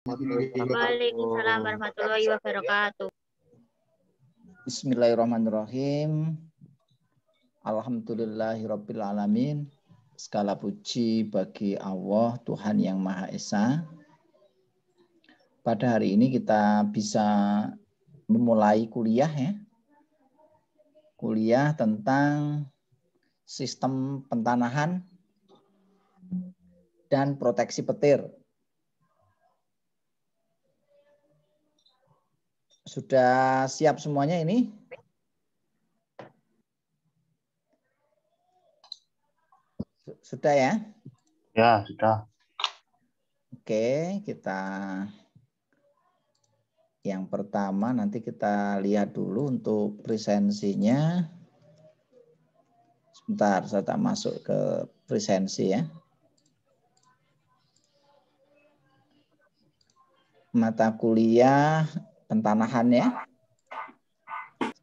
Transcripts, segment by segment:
Waalaikumsalam warahmatullahi wabarakatuh. Bismillahirrahmanirrahim. Alhamdulillahirabbil alamin. Segala puji bagi Allah, Tuhan yang Maha Esa. Pada hari ini kita bisa memulai kuliah ya. Kuliah tentang sistem pentanahan dan proteksi petir. Sudah siap semuanya ini? Sudah ya? Ya, sudah. Oke, kita yang pertama nanti kita lihat dulu untuk presensinya. Sebentar, saya tak masuk ke presensi ya. Mata kuliah pentanahan ya.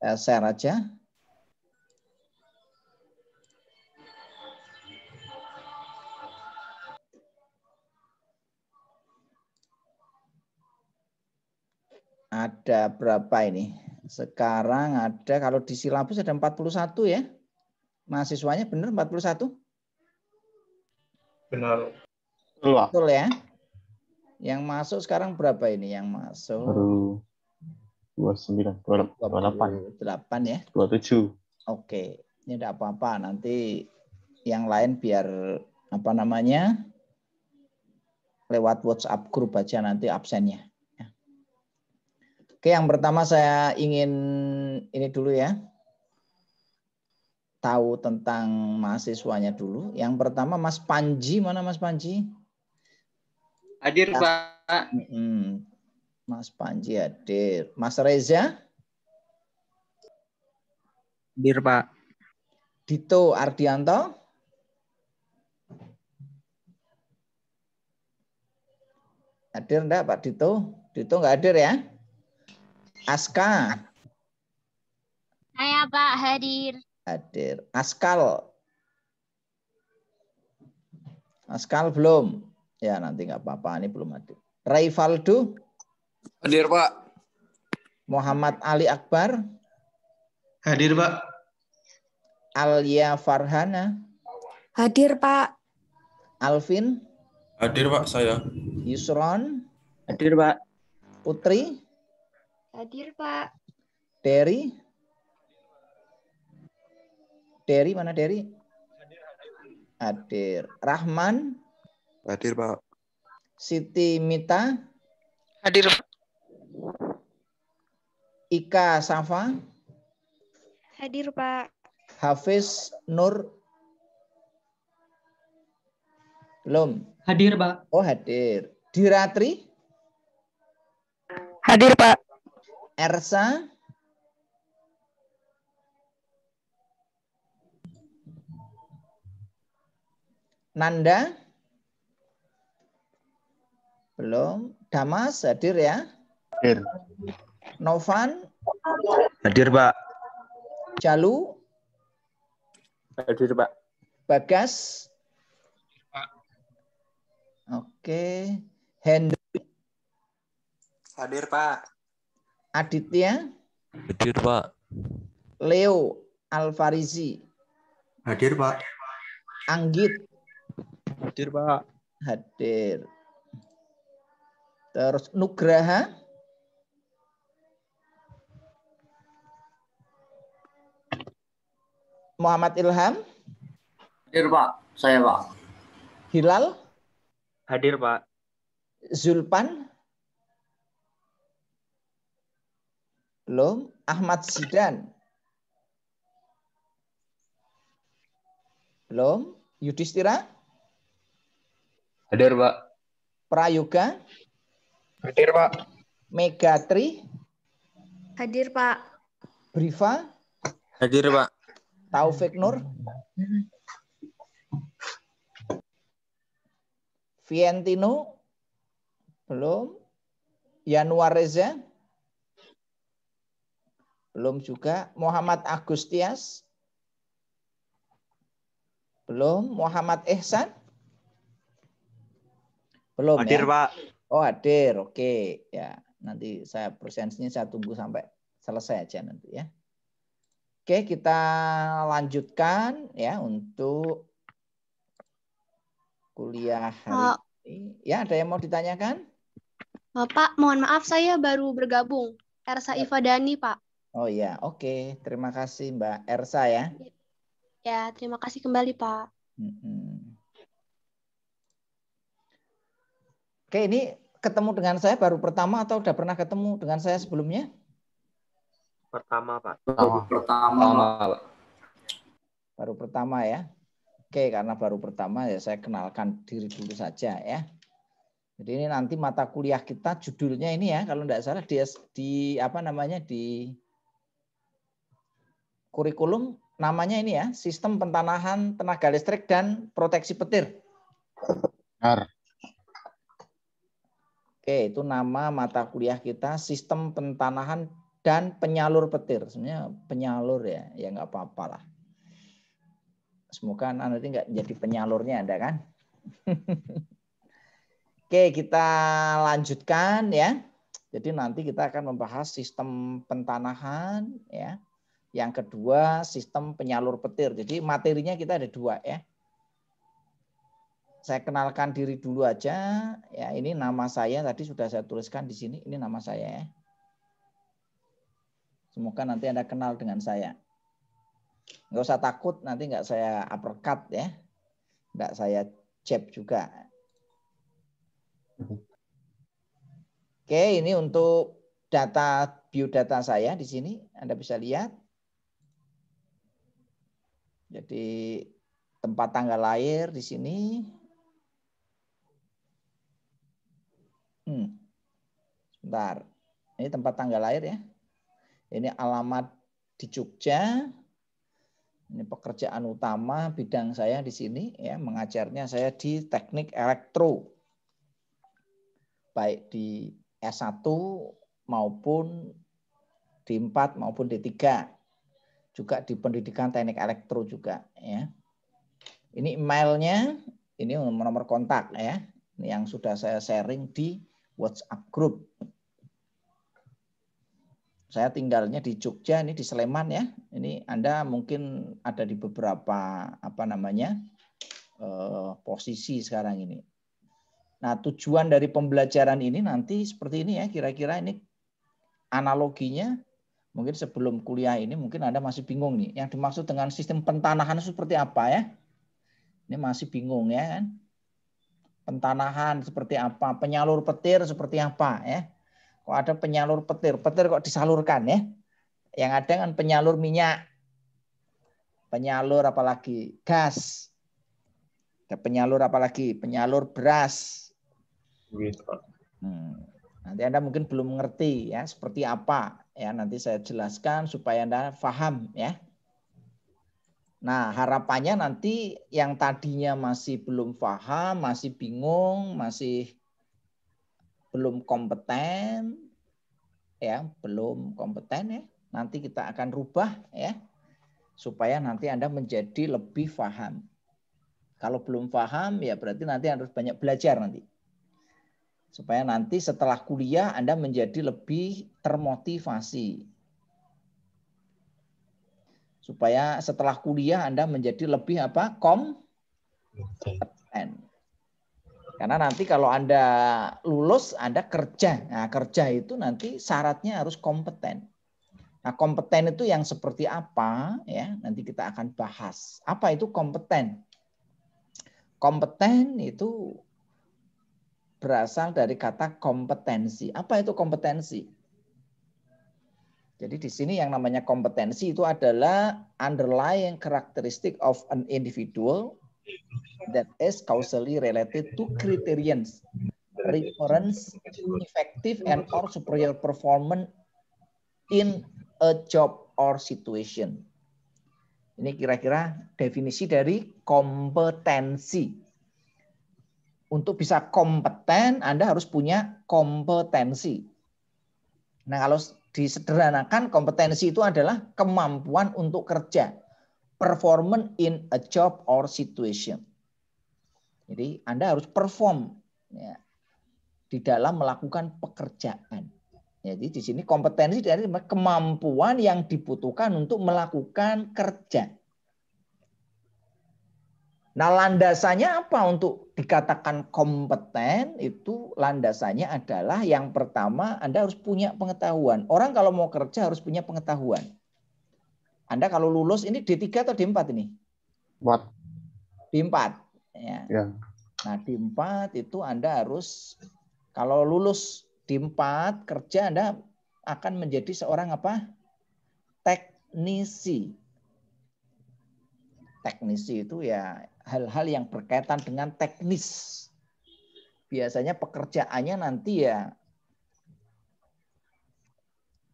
Saya share aja. Ada berapa ini? Sekarang ada, kalau di silabus ada 41 ya. Mahasiswanya benar 41? Benar. Betul ya. Yang masuk sekarang berapa ini yang masuk? Baru 29, 28 ya. 27. Oke, ini tidak apa-apa. Nanti yang lain biar apa namanya? Lewat WhatsApp grup aja nanti absennya. Oke, yang pertama saya ingin ini dulu ya. Tahu tentang mahasiswanya dulu. Yang pertama Mas Panji, mana Mas Panji? Hadir, Pak. Mas Panji hadir. Mas Reza? Hadir, Pak. Dito Ardianto? Hadir enggak Pak Dito? Dito enggak hadir ya? Aska? Saya Pak hadir. Hadir. Askal? Askal belum? Ya nanti enggak apa-apa, ini belum hadir. Raivaldo? Hadir, Pak. Muhammad Ali Akbar? Hadir, Pak. Alia Farhana? Hadir, Pak. Alvin? Hadir, Pak, saya. Yusron? Hadir, Pak. Putri? Hadir, Pak. Derry? Derry mana Derry? Hadir. Rahman? Hadir, Pak. Siti Mita? Hadir, Pak. Ika Safa? Hadir, Pak. Hafiz Nur? Belum? Hadir, Pak. Oh hadir. Diratri? Hadir, Pak. Ersa? Nanda? Belum. Damas hadir ya? Hadir. Novan? Hadir, Pak. Jalu? Hadir, Pak. Bagas? Oke. Henry? Hadir, Pak. Aditya? Hadir, Pak. Leo Alfarizi? Hadir, Pak. Anggit? Hadir, Pak. Hadir. Terus Nugraha? Muhammad Ilham? Hadir, Pak. Saya, Pak. Hilal? Hadir, Pak. Zulpan? Belum. Ahmad Zidan? Belum. Yudhistira? Hadir, Pak. Prayoga? Hadir, Pak. Megatri? Hadir, Pak. Briva? Hadir, Pak. Taufik Nur? Vientino? Belum. Yanuar Reza? Belum juga. Muhammad Agustias? Belum. Muhammad Ihsan? Belum Hadir, ya? Pak. Oh, hadir. Oke, ya. Nanti saya presentasinya saya tunggu sampai selesai aja nanti ya. Oke, kita lanjutkan ya untuk kuliah hari ini. Ya, ada yang mau ditanyakan? Pak, mohon maaf saya baru bergabung. Ersa Ifadani, Pak. Oh ya, oke. Terima kasih Mbak Ersa ya. Ya, terima kasih kembali, Pak. Oke, ini ketemu dengan saya baru pertama atau udah pernah ketemu dengan saya sebelumnya? Pertama, Pak. Pertama, Pak. Baru pertama ya. Oke, karena baru pertama ya saya kenalkan diri dulu saja ya. Jadi ini nanti mata kuliah kita judulnya ini ya, kalau tidak salah di apa namanya di kurikulum namanya ini ya, Sistem Pentanahan Tenaga Listrik dan Proteksi Petir. Benar. Oke, itu nama mata kuliah kita, Sistem Pentanahan dan Penyalur Petir. Sebenarnya penyalur ya, ya nggak apa-apa lah. Semoga nanti nggak jadi penyalurnya Anda kan. Oke, kita lanjutkan ya. Jadi nanti kita akan membahas sistem pentanahan ya. Yang kedua sistem penyalur petir. Jadi materinya kita ada dua ya. Saya kenalkan diri dulu aja ya. Ini nama saya tadi sudah saya tuliskan di sini. Ini nama saya ya. Semoga nanti Anda kenal dengan saya. Nggak usah takut nanti nggak saya uppercut ya. Nggak saya jab juga. Oke, ini untuk data biodata saya di sini Anda bisa lihat. Jadi tempat tanggal lahir di sini. Sebentar. Ini tempat tanggal lahir ya. Ini alamat di Jogja. Ini pekerjaan utama bidang saya di sini ya, mengajarnya saya di Teknik Elektro. Baik di S1 maupun D4 maupun D3. Juga di pendidikan teknik elektro juga ya. Ini emailnya, ini nomor kontak ya. Ini yang sudah saya sharing di WhatsApp group. Saya tinggalnya di Jogja, ini di Sleman ya. Ini Anda mungkin ada di beberapa posisi sekarang ini. Nah, tujuan dari pembelajaran ini nanti seperti ini ya, kira-kira ini analoginya. Mungkin sebelum kuliah ini mungkin Anda masih bingung nih. Yang dimaksud dengan sistem pentanahan seperti apa ya? Ini masih bingung ya kan? Pentanahan seperti apa? Penyalur petir seperti apa ya? Kok ada penyalur petir? Petir kok disalurkan ya? Yang ada kan penyalur minyak. Penyalur apalagi? Gas. Penyalur apalagi? Penyalur beras. Nanti Anda mungkin belum mengerti ya seperti apa ya, nanti saya jelaskan supaya Anda paham ya. Nah, harapannya nanti yang tadinya masih belum paham, masih bingung, masih belum kompeten ya, nanti kita akan rubah ya supaya nanti Anda menjadi lebih paham. Kalau belum paham ya berarti nanti harus banyak belajar nanti. Supaya nanti setelah kuliah Anda menjadi lebih termotivasi. Supaya setelah kuliah Anda menjadi lebih kompeten. Karena nanti kalau Anda lulus, Anda kerja. Nah, kerja itu nanti syaratnya harus kompeten. Nah, kompeten itu yang seperti apa ya? Nanti kita akan bahas. Apa itu kompeten? Kompeten itu berasal dari kata kompetensi. Apa itu kompetensi? Jadi di sini yang namanya kompetensi itu adalah underlying characteristic of an individual that is causally related to criterions, reference, effective and or superior performance in a job or situation. Ini kira-kira definisi dari kompetensi. Untuk bisa kompeten, Anda harus punya kompetensi. Nah, kalau disederhanakan, kompetensi itu adalah kemampuan untuk kerja. Performance in a job or situation. Jadi Anda harus perform ya, di dalam melakukan pekerjaan. Jadi di sini kompetensi dari kemampuan yang dibutuhkan untuk melakukan kerja. Nah, landasannya apa untuk dikatakan kompeten? Itu landasannya adalah yang pertama Anda harus punya pengetahuan. Orang kalau mau kerja harus punya pengetahuan. Anda kalau lulus ini D3 atau D4 ini? What? D4. Ya. Ya. Nah, D4 itu Anda harus, kalau lulus D4 kerja Anda akan menjadi seorang apa? Teknisi. Teknisi itu ya hal-hal yang berkaitan dengan teknis. Biasanya pekerjaannya nanti ya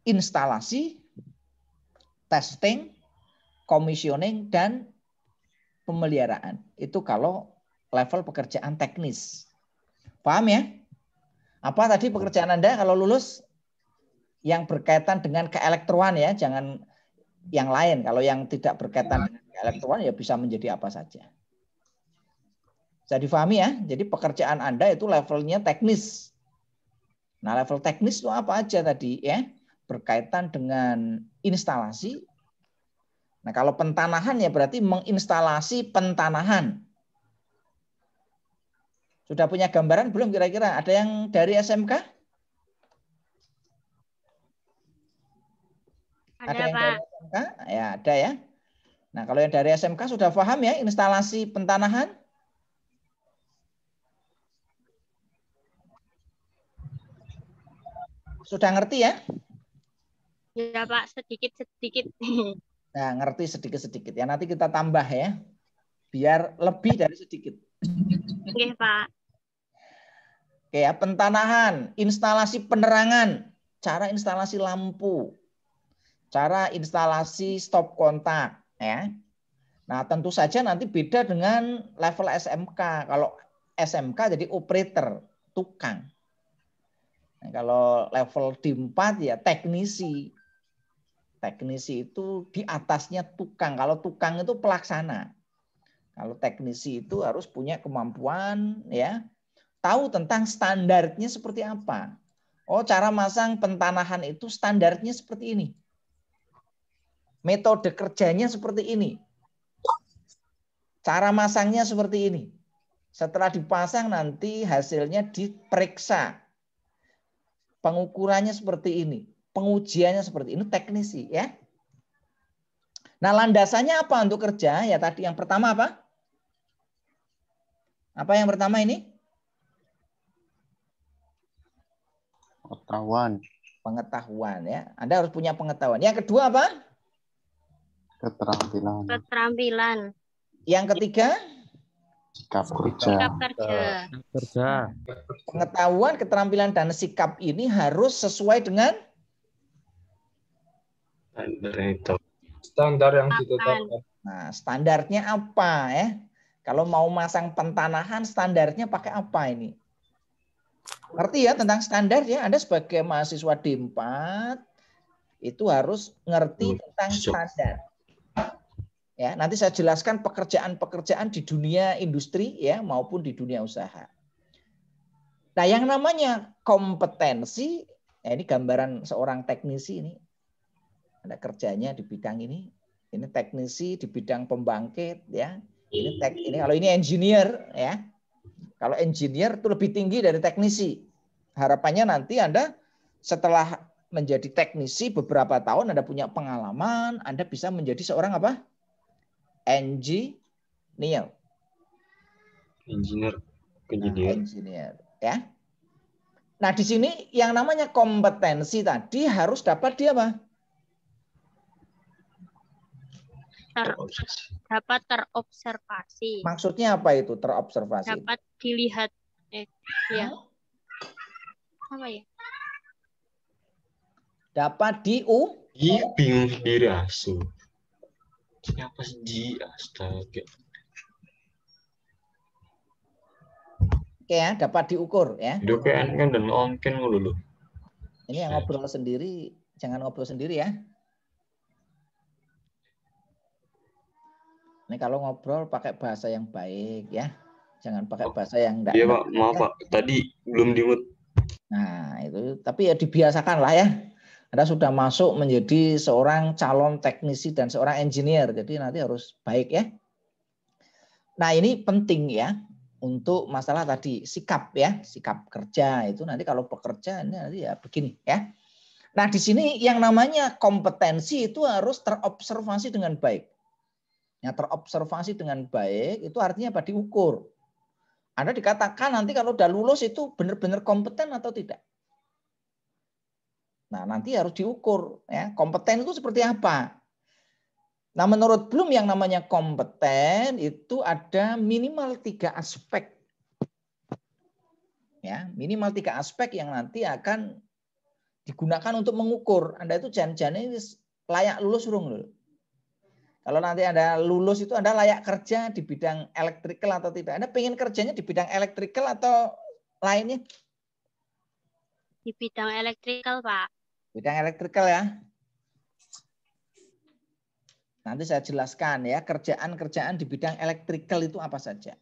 instalasi, testing, commissioning, dan pemeliharaan. Itu kalau level pekerjaan teknis. Paham ya? Apa tadi pekerjaan Anda kalau lulus? Yang berkaitan dengan keelektroan ya, jangan yang lain. Kalau yang tidak berkaitan dengan keelektroan ya bisa menjadi apa saja. Bisa difahami ya? Jadi pekerjaan Anda itu levelnya teknis. Nah, level teknis itu apa aja tadi ya? Berkaitan dengan instalasi. Nah, kalau pentanahan ya berarti menginstalasi pentanahan. Sudah punya gambaran belum kira-kira? Ada yang dari SMK? Ada, yang Pak. dari SMK? Ya, ada ya. Nah, kalau yang dari SMK sudah paham ya instalasi pentanahan? Sudah ngerti ya? Ya, Pak, sedikit-sedikit. Nah, ngerti sedikit-sedikit ya. Nanti kita tambah ya. Biar lebih dari sedikit. Oke, Pak. Oke ya, pentanahan, instalasi penerangan, cara instalasi lampu, cara instalasi stop kontak ya. Nah, tentu saja nanti beda dengan level SMK. Kalau SMK jadi operator, tukang. Nah, kalau level D4 ya teknisi. Teknisi itu di atasnya tukang. Kalau tukang itu pelaksana. Kalau teknisi itu harus punya kemampuan ya, tahu tentang standarnya seperti apa. Oh, cara masang pentanahan itu standarnya seperti ini. Metode kerjanya seperti ini. Cara masangnya seperti ini. Setelah dipasang nanti hasilnya diperiksa. Pengukurannya seperti ini. Pengujiannya seperti ini, teknisi ya. Nah, landasannya apa untuk kerja? Ya tadi yang pertama apa? Apa yang pertama ini? Pengetahuan. Pengetahuan ya. Anda harus punya pengetahuan. Yang kedua apa? Keterampilan. Keterampilan. Yang ketiga? Sikap kerja. Sikap kerja. Kerja. Pengetahuan, keterampilan, dan sikap ini harus sesuai dengan Standar yang Akan. ditetapkan. nah, standarnya apa ya? Kalau mau masang pentanahan standarnya pakai apa ini? Ngerti ya tentang standar ya? Anda sebagai mahasiswa D4 itu harus ngerti tentang standar. Ya, nanti saya jelaskan pekerjaan-pekerjaan di dunia industri ya maupun di dunia usaha. Nah, yang namanya kompetensi, ya ini gambaran seorang teknisi ini. Ada kerjanya di bidang ini. Ini teknisi di bidang pembangkit ya. Ini kalau ini engineer ya. Kalau engineer itu lebih tinggi dari teknisi. Harapannya nanti Anda setelah menjadi teknisi beberapa tahun Anda punya pengalaman, Anda bisa menjadi seorang apa? Engineer. Engineer ya. Nah, di sini yang namanya kompetensi tadi harus dapat dia apa? Dapat terobservasi. Maksudnya apa itu terobservasi? Dapat dilihat. Ya. Apa ya? Dapat bingung sendiri asu. Siapa sih astaga. Oke ya, dapat diukur ya. Doken kan dan onken dulu. Ini yang ngobrol sendiri, jangan ngobrol sendiri ya. Ini kalau ngobrol pakai bahasa yang baik ya. Jangan pakai bahasa yang enggak. Iya Pak, maaf Pak. Tadi belum dimut. Nah, itu tapi ya dibiasakan lah ya. Anda sudah masuk menjadi seorang calon teknisi dan seorang engineer, jadi nanti harus baik ya. Nah, ini penting ya untuk masalah tadi sikap ya, sikap kerja itu nanti kalau pekerja ini nanti ya begini ya. Nah, di sini yang namanya kompetensi itu harus terobservasi dengan baik. Ya, terobservasi dengan baik itu artinya apa? Diukur. Anda dikatakan nanti kalau udah lulus itu benar-benar kompeten atau tidak. Nah, nanti harus diukur ya. Kompeten itu seperti apa? Nah, menurut Bloom yang namanya kompeten itu ada minimal 3 aspek. Ya, minimal 3 aspek yang nanti akan digunakan untuk mengukur Anda itu jangan-jangan layak lulus urung lho. Kalau nanti Anda lulus itu Anda layak kerja di bidang elektrikal atau tidak. Anda pengen kerjanya di bidang elektrikal atau lainnya? Di bidang elektrikal, Pak. Bidang elektrikal ya. Nanti saya jelaskan ya, kerjaan-kerjaan di bidang elektrikal itu apa saja.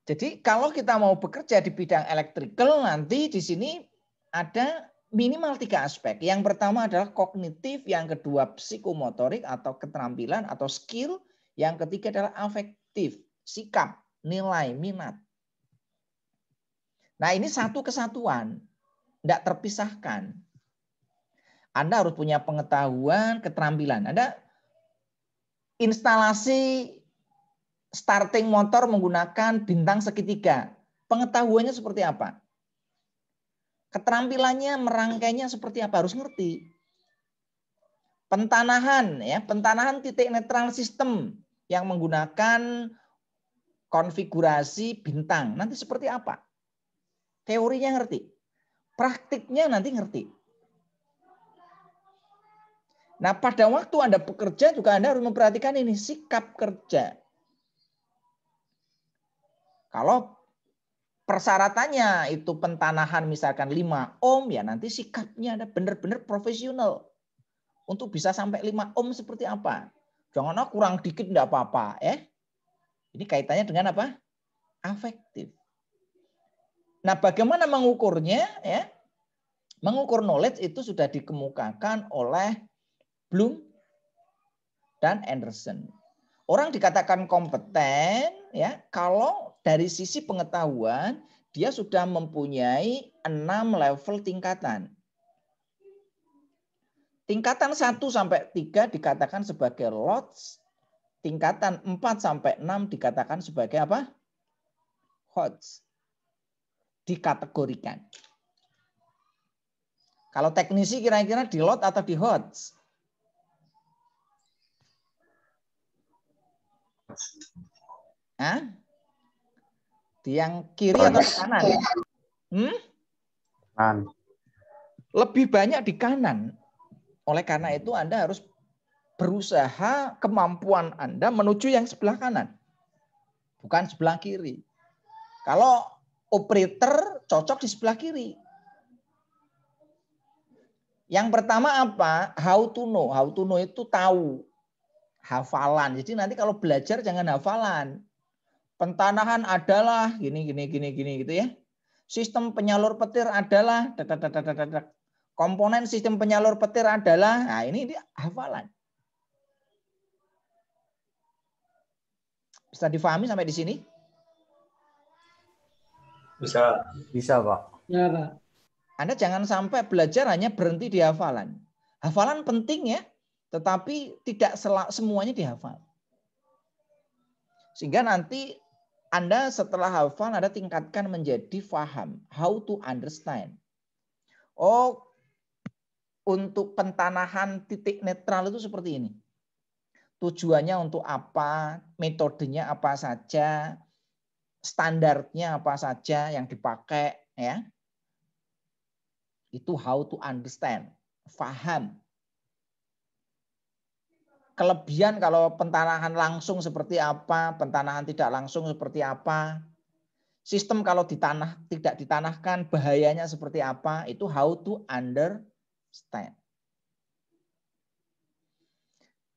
Jadi kalau kita mau bekerja di bidang elektrikal nanti di sini ada minimal 3 aspek. Yang pertama adalah kognitif, yang kedua psikomotorik atau keterampilan atau skill, yang ketiga adalah afektif, sikap, nilai, minat. Nah, ini satu kesatuan, tidak terpisahkan. Anda harus punya pengetahuan, keterampilan. Anda instalasi starting motor menggunakan bintang segitiga. Pengetahuannya seperti apa? Keterampilannya, merangkainya seperti apa? Harus ngerti. Pentanahan, ya, pentanahan titik netral sistem yang menggunakan konfigurasi bintang. Nanti seperti apa? Teorinya ngerti. Praktiknya nanti ngerti. Nah, pada waktu Anda bekerja juga Anda harus memperhatikan ini, sikap kerja. Kalau persyaratannya itu pentanahan misalkan 5 ohm, ya nanti sikapnya Anda benar-benar profesional. Untuk bisa sampai 5 ohm seperti apa? Jangan kurang dikit enggak apa-apa. Ini kaitannya dengan apa? Afektif. Nah, bagaimana mengukurnya? Ya? Mengukur knowledge itu sudah dikemukakan oleh Bloom dan Anderson. Orang dikatakan kompeten ya kalau dari sisi pengetahuan dia sudah mempunyai 6 level tingkatan. Tingkatan 1 sampai 3 dikatakan sebagai lots, tingkatan 4 sampai 6 dikatakan sebagai apa? Hots. Dikategorikan. Kalau teknisi kira-kira di lot atau di hots? Hah? Di yang kiri atau di kanan? Kanan. Lebih banyak di kanan. Oleh karena itu Anda harus berusaha kemampuan Anda menuju yang sebelah kanan. Bukan sebelah kiri. Kalau operator cocok di sebelah kiri. Yang pertama apa? How to know. How to know itu tahu. Hafalan. Jadi nanti kalau belajar jangan hafalan. Pentanahan adalah gini gitu ya. Sistem penyalur petir adalah komponen sistem penyalur petir adalah, nah ini dia hafalan. Bisa difahami sampai di sini? Bisa. Bisa, Pak. Ya, Pak. Anda jangan sampai belajar hanya berhenti di hafalan. Hafalan penting ya, tetapi tidak semuanya dihafal. Sehingga nanti Anda setelah hafal, Anda tingkatkan menjadi faham. How to understand. Oh, untuk pentanahan titik netral itu seperti ini. Tujuannya untuk apa, metodenya apa saja, standarnya apa saja yang dipakai, ya. Itu how to understand, faham. Kelebihan kalau pentanahan langsung seperti apa, pentanahan tidak langsung seperti apa. Sistem kalau tidak ditanahkan bahayanya seperti apa, itu how to understand.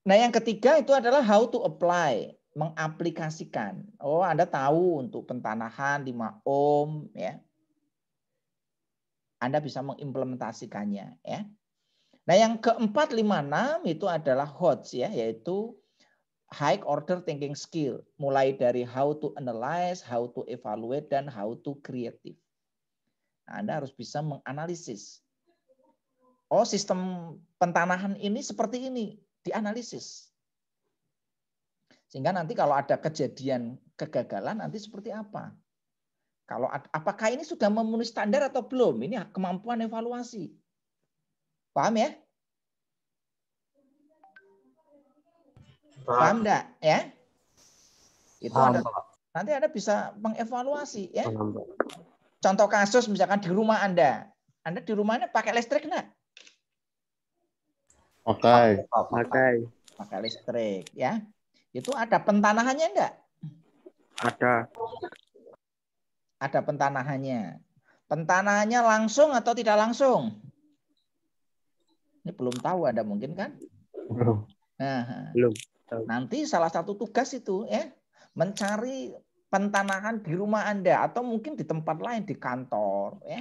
Nah, yang ketiga itu adalah how to apply. mengaplikasikan. Oh, Anda tahu untuk pentanahan 5 ohm ya. Anda bisa mengimplementasikannya ya. Nah, yang keempat, 5, 6 itu adalah HOTS ya, yaitu high order thinking skill, mulai dari how to analyze, how to evaluate, dan how to creative. Nah, Anda harus bisa menganalisis. Oh, sistem pentanahan ini seperti ini, dianalisis. Sehingga nanti kalau ada kejadian kegagalan nanti seperti apa? Kalau apakah ini sudah memenuhi standar atau belum? Ini kemampuan evaluasi. Paham ya? Paham enggak ya? Itu nanti Anda bisa mengevaluasi ya. Contoh kasus misalkan di rumah Anda. Anda di rumahnya pakai listrik enggak? Pakai. Pakai listrik ya. Itu ada pentanahannya enggak? Ada. Ada pentanahannya. Pentanahannya langsung atau tidak langsung? Ini belum tahu Anda mungkin kan? Belum. Nah, Belum. nanti salah satu tugas itu ya mencari pentanahan di rumah Anda atau mungkin di tempat lain di kantor ya.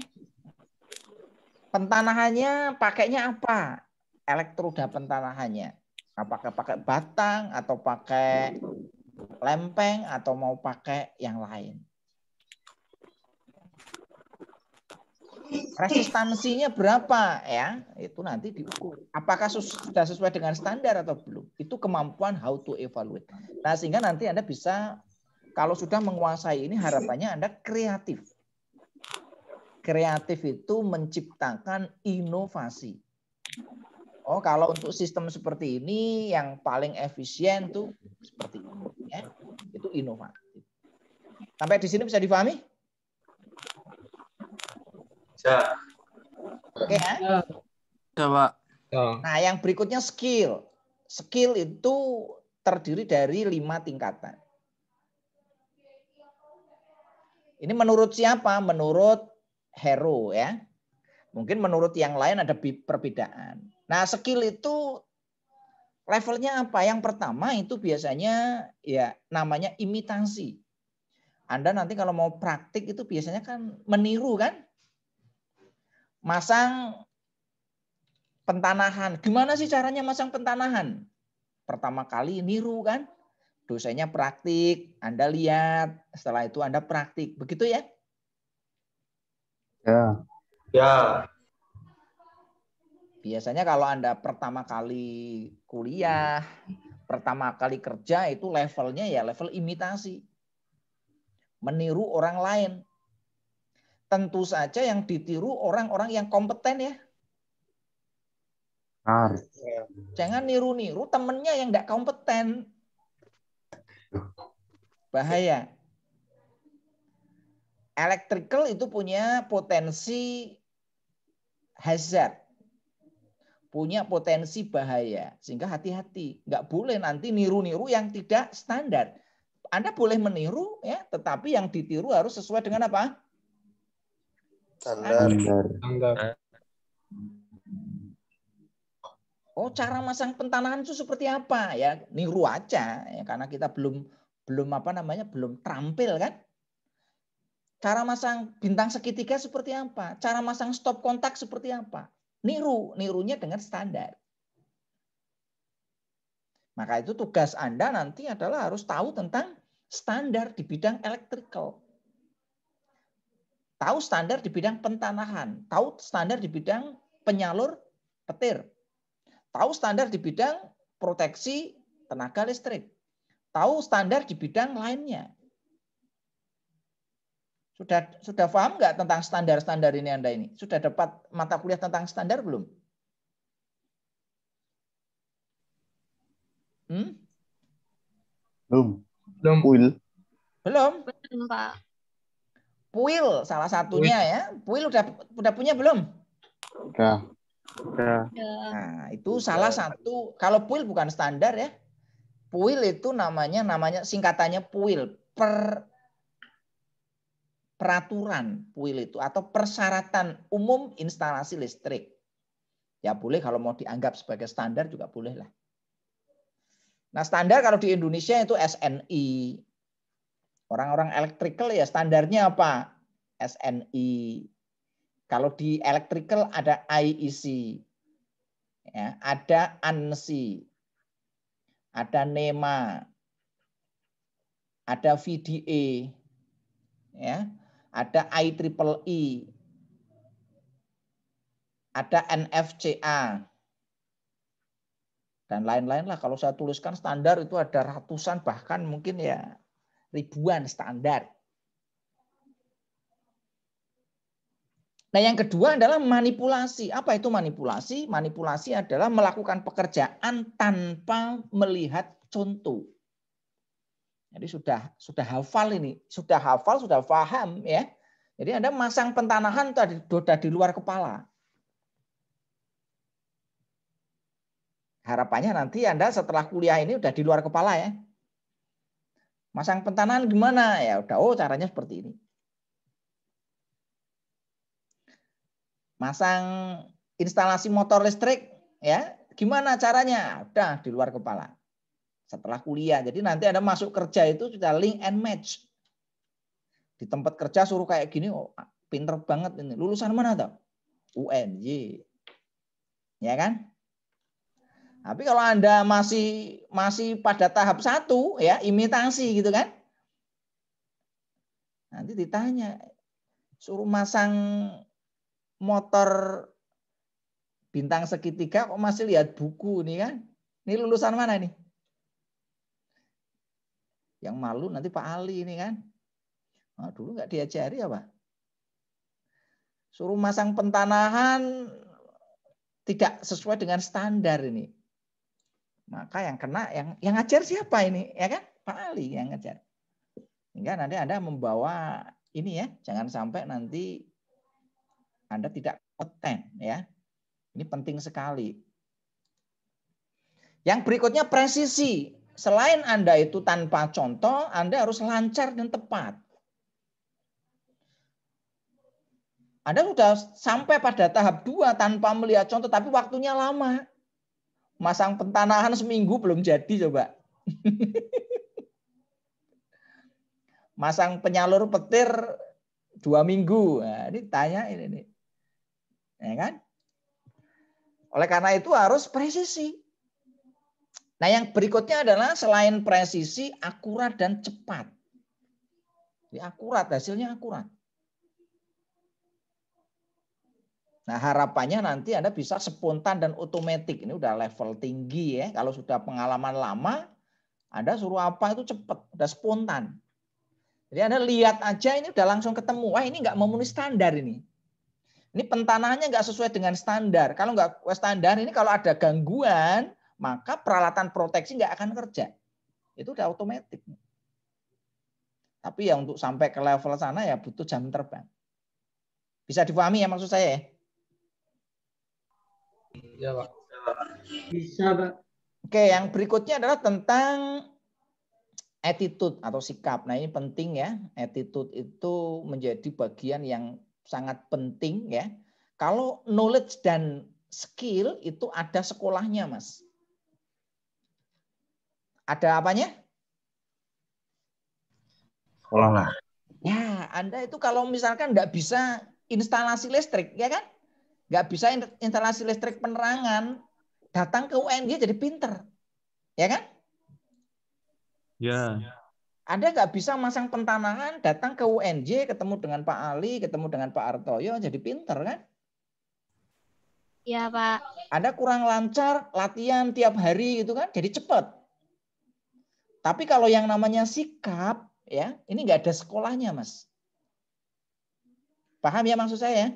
Pentanahannya pakainya apa? Elektroda pentanahannya. Apakah pakai batang atau pakai lempeng atau mau pakai yang lain? Resistansinya berapa ya? Itu nanti diukur. Apakah sudah sesuai dengan standar atau belum? Itu kemampuan how to evaluate. Nah, sehingga nanti Anda bisa kalau sudah menguasai ini harapannya Anda kreatif. Kreatif itu menciptakan inovasi. Oh, kalau untuk sistem seperti ini yang paling efisien tuh seperti ini ya. Itu inovatif. Sampai di sini bisa dipahami? Bisa. Oke ya? Coba. Nah, yang berikutnya skill. Skill itu terdiri dari 5 tingkatan. Ini menurut siapa? Menurut Hero ya. Mungkin menurut yang lain ada perbedaan. Nah, skill itu levelnya apa? Yang pertama itu biasanya ya namanya imitasi. Anda nanti kalau mau praktik itu biasanya kan meniru kan? Masang pentanahan. Gimana sih caranya masang pentanahan? Pertama kali niru kan? Dosennya praktik, Anda lihat, setelah itu Anda praktik. Begitu ya? Ya. Ya. Biasanya kalau Anda pertama kali kuliah, pertama kali kerja itu levelnya ya level imitasi. Meniru orang lain. Tentu saja yang ditiru orang-orang yang kompeten ya. Jangan niru-niru temennya yang tidak kompeten. Bahaya. Electrical itu punya potensi hazard. Punya potensi bahaya. Sehingga hati-hati. Nggak boleh nanti niru-niru yang tidak standar. Anda boleh meniru, ya, tetapi yang ditiru harus sesuai dengan apa? Standar. Oh, cara masang pentanahan itu seperti apa ya? Niru aja ya, karena kita belum terampil kan? Cara masang bintang segitiga seperti apa? Cara masang stop kontak seperti apa? Nirunya dengan standar. Maka itu tugas Anda nanti adalah harus tahu tentang standar di bidang electrical. Tahu standar di bidang pentanahan, tahu standar di bidang penyalur petir. Tahu standar di bidang proteksi tenaga listrik. Tahu standar di bidang lainnya. Sudah paham nggak tentang standar-standar ini Anda ini? Sudah dapat mata kuliah tentang standar belum? Belum. Will. Belum. Belum, Pak. Puil salah satunya ya. Puil udah punya belum? Udah. Nah, itu salah satu. Kalau puil bukan standar ya. Puil itu namanya singkatannya puil. Peraturan puil itu atau persyaratan umum instalasi listrik. Ya boleh kalau mau dianggap sebagai standar juga boleh lah. Nah, standar kalau di Indonesia itu SNI. Orang-orang electrical ya standarnya apa? SNI. Kalau di electrical ada IEC. Ya, ada ANSI. Ada NEMA. Ada VDA. Ya, ada IEEE. Ada NFCA. Dan lain-lain lah. Kalau saya tuliskan standar itu ada ratusan, bahkan mungkin ya ribuan standar. Nah, yang kedua adalah manipulasi. Apa itu manipulasi? Manipulasi adalah melakukan pekerjaan tanpa melihat contoh. Jadi sudah hafal ini, sudah hafal, sudah paham ya. Jadi Anda masang pentanahan sudah di luar kepala. Harapannya nanti Anda setelah kuliah ini udah di luar kepala ya. Masang pentanahan gimana? Ya udah, oh caranya seperti ini. Masang instalasi motor listrik ya, gimana caranya? Udah di luar kepala. Setelah kuliah. Jadi nanti Anda masuk kerja itu sudah link and match. Di tempat kerja suruh kayak gini, oh pinter banget ini. Lulusan mana tuh? UNJ. Ya kan? Tapi kalau Anda masih pada tahap 1 ya, imitasi gitu kan. Nanti ditanya, suruh masang motor bintang segitiga kok masih lihat buku nih kan. Ini lulusan mana nih? Yang malu nanti Pak Ali ini kan. Nah, dulu nggak diajari apa? Suruh masang pentanahan tidak sesuai dengan standar ini. Maka yang kena, yang ngajar siapa ini? Ya kan? Pak Ali yang ngajar. Sehingga nanti Anda membawa ini ya, jangan sampai nanti Anda tidak kompeten ya. Ini penting sekali. Yang berikutnya presisi. Selain Anda itu tanpa contoh, Anda harus lancar dan tepat. Anda sudah sampai pada tahap 2 tanpa melihat contoh, tapi waktunya lama. Masang pentanahan seminggu belum jadi coba. Masang penyalur petir 2 minggu. Nah, ini tanya ini nih. Ya kan? Oleh karena itu harus presisi. Nah, yang berikutnya adalah selain presisi, akurat dan cepat. Ini akurat, hasilnya akurat. Nah, harapannya nanti Anda bisa spontan dan otomatis. Ini udah level tinggi ya. Kalau sudah pengalaman lama, Anda suruh apa itu cepat, udah spontan. Jadi Anda lihat aja ini udah langsung ketemu. Wah, ini nggak memenuhi standar ini. Ini pentanahannya nggak sesuai dengan standar. Kalau nggak standar, ini kalau ada gangguan, maka peralatan proteksi nggak akan kerja. Itu udah otomatis. Tapi ya untuk sampai ke level sana ya butuh jam terbang. Bisa dipahami ya maksud saya ya? Ya, Pak. Bisa, Pak. Oke, yang berikutnya adalah tentang attitude atau sikap. Nah, ini penting ya. Attitude itu menjadi bagian yang sangat penting ya. Kalau knowledge dan skill itu ada sekolahnya, Mas. Ada apanya? Sekolah lah. Ya, Anda itu kalau misalkan nggak bisa instalasi listrik, ya kan? Nggak bisa instalasi listrik penerangan, datang ke UNJ jadi pinter. Ya kan? Ya. Anda nggak bisa masang pentanahan, datang ke UNJ, ketemu dengan Pak Ali, ketemu dengan Pak Artoyo, jadi pinter kan? Iya, Pak. Anda kurang lancar, latihan tiap hari gitu kan, jadi cepat. Tapi kalau yang namanya sikap, ya ini nggak ada sekolahnya, Mas. Paham ya maksud saya?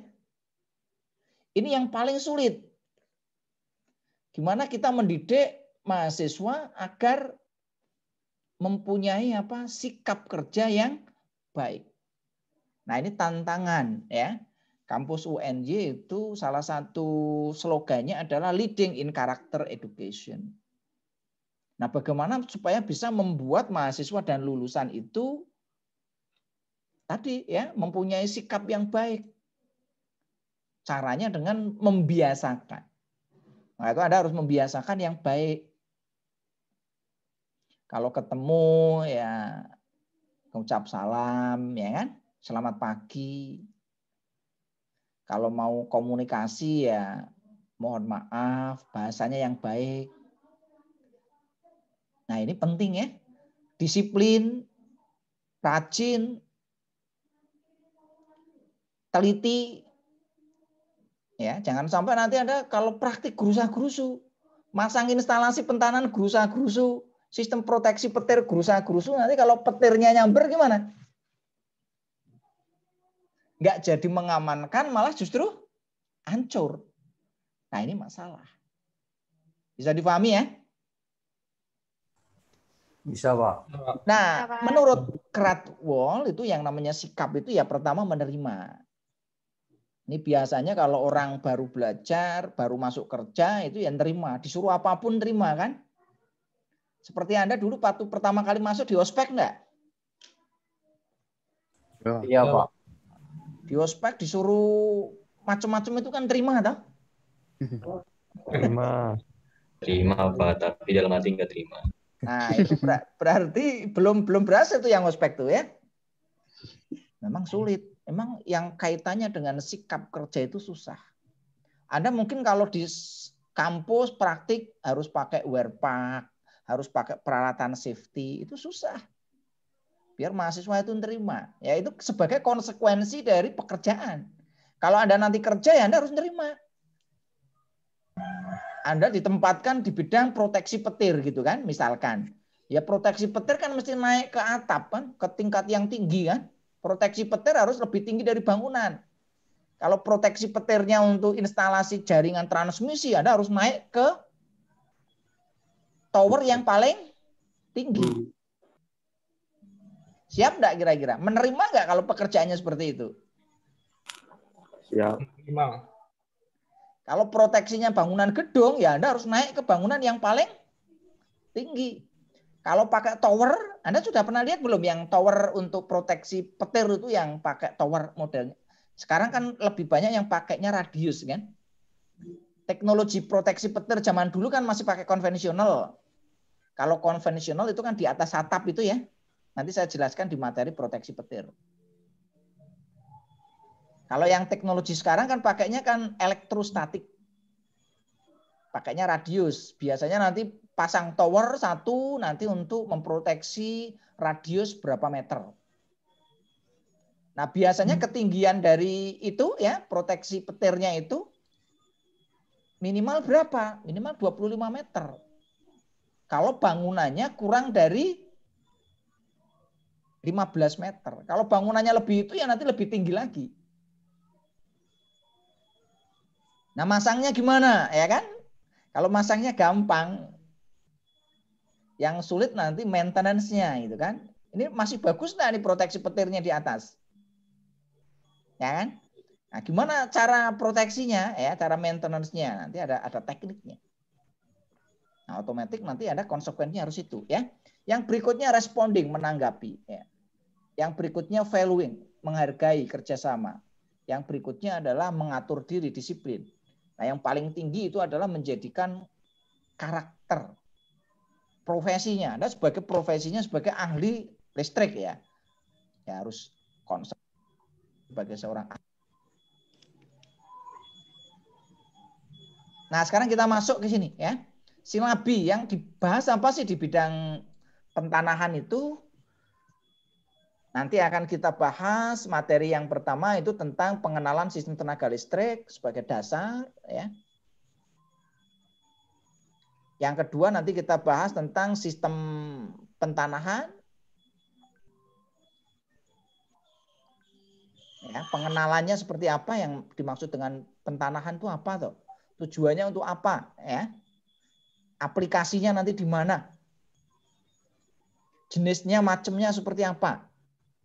Ini yang paling sulit. Gimana kita mendidik mahasiswa agar mempunyai sikap kerja yang baik. Nah, ini tantangan ya. Kampus UNJ itu salah satu slogannya adalah leading in character education. Nah, bagaimana supaya bisa membuat mahasiswa dan lulusan itu tadi ya mempunyai sikap yang baik. Caranya dengan membiasakan. Nah, itu Anda harus membiasakan yang baik. Kalau ketemu ya ucap salam, ya kan? Selamat pagi. Kalau mau komunikasi ya mohon maaf, bahasanya yang baik. Nah, ini penting ya. Disiplin, rajin, teliti. Ya, jangan sampai nanti Anda kalau praktik gerusa-gerusu, masang instalasi pentanan gerusa-gerusu, sistem proteksi petir gerusa-gerusu, nanti kalau petirnya nyamber gimana? Nggak jadi mengamankan, malah justru hancur. Nah, ini masalah. Bisa dipahami ya? Bisa, Pak. Nah, Bisa, Pak. menurut Krathwohl itu yang namanya sikap itu ya pertama menerima. Ini biasanya kalau orang baru belajar, baru masuk kerja itu ya nerima. Disuruh apapun terima kan? Seperti Anda dulu waktu pertama kali masuk di ospek enggak? Iya, Pak. Di ospek disuruh macam-macam itu kan terima toh? Terima Pak, tapi dalam hati nggak terima. Nah, itu berarti belum berhasil tuh yang ospek tuh ya. Memang sulit. Memang yang kaitannya dengan sikap kerja itu susah. Anda mungkin kalau di kampus praktik harus pakai wear pack, harus pakai peralatan safety, itu susah. Biar mahasiswa itu nerima. Ya itu sebagai konsekuensi dari pekerjaan. Kalau Anda nanti kerja ya Anda harus nerima. Anda ditempatkan di bidang proteksi petir gitu kan, misalkan. Ya proteksi petir kan mesti naik ke atap kan, ke tingkat yang tinggi kan. Proteksi petir harus lebih tinggi dari bangunan. Kalau proteksi petirnya untuk instalasi jaringan transmisi, Anda harus naik ke tower yang paling tinggi. Siap enggak kira-kira? Menerima enggak kalau pekerjaannya seperti itu? Siap. Kalau proteksinya bangunan gedung, ya Anda harus naik ke bangunan yang paling tinggi. Kalau pakai tower, Anda sudah pernah lihat belum yang tower untuk proteksi petir itu yang pakai tower modelnya? Sekarang kan lebih banyak yang pakainya radius kan? Teknologi proteksi petir zaman dulu kan masih pakai konvensional. Kalau konvensional itu kan di atas atap itu ya. Nanti saya jelaskan di materi proteksi petir. Kalau yang teknologi sekarang kan pakainya kan elektrostatik. Pakainya radius. Biasanya nanti pasang tower satu nanti untuk memproteksi radius berapa meter. Nah, biasanya ketinggian dari itu ya, proteksi petirnya itu minimal berapa? Minimal 25 meter. Kalau bangunannya kurang dari 15 meter. Kalau bangunannya lebih itu ya nanti lebih tinggi lagi. Nah, masangnya gimana? Ya kan? Kalau masangnya gampang, yang sulit nanti maintenance-nya gitu kan. Ini masih bagus nggak nih proteksi petirnya di atas? Ya kan? Nah, gimana cara proteksinya? Ya, cara maintenance-nya nanti ada tekniknya. Nah, otomatis nanti ada konsekuensinya harus itu ya. Yang berikutnya responding, menanggapi ya. Yang berikutnya valuing, menghargai kerjasama. Yang berikutnya adalah mengatur diri, disiplin. Nah, yang paling tinggi itu adalah menjadikan karakter profesinya. Anda sebagai profesinya sebagai ahli listrik ya. Ya harus konsep sebagai seorang ahli. Nah, sekarang kita masuk ke sini ya. Silabi yang dibahas apa sih di bidang pentanahan itu? Nanti akan kita bahas materi yang pertama itu tentang pengenalan sistem tenaga listrik sebagai dasar ya. Yang kedua nanti kita bahas tentang sistem pentanahan. Ya, pengenalannya seperti apa, yang dimaksud dengan pentanahan itu apa toh? Tujuannya untuk apa ya? Aplikasinya nanti di mana? Jenisnya, macamnya seperti apa?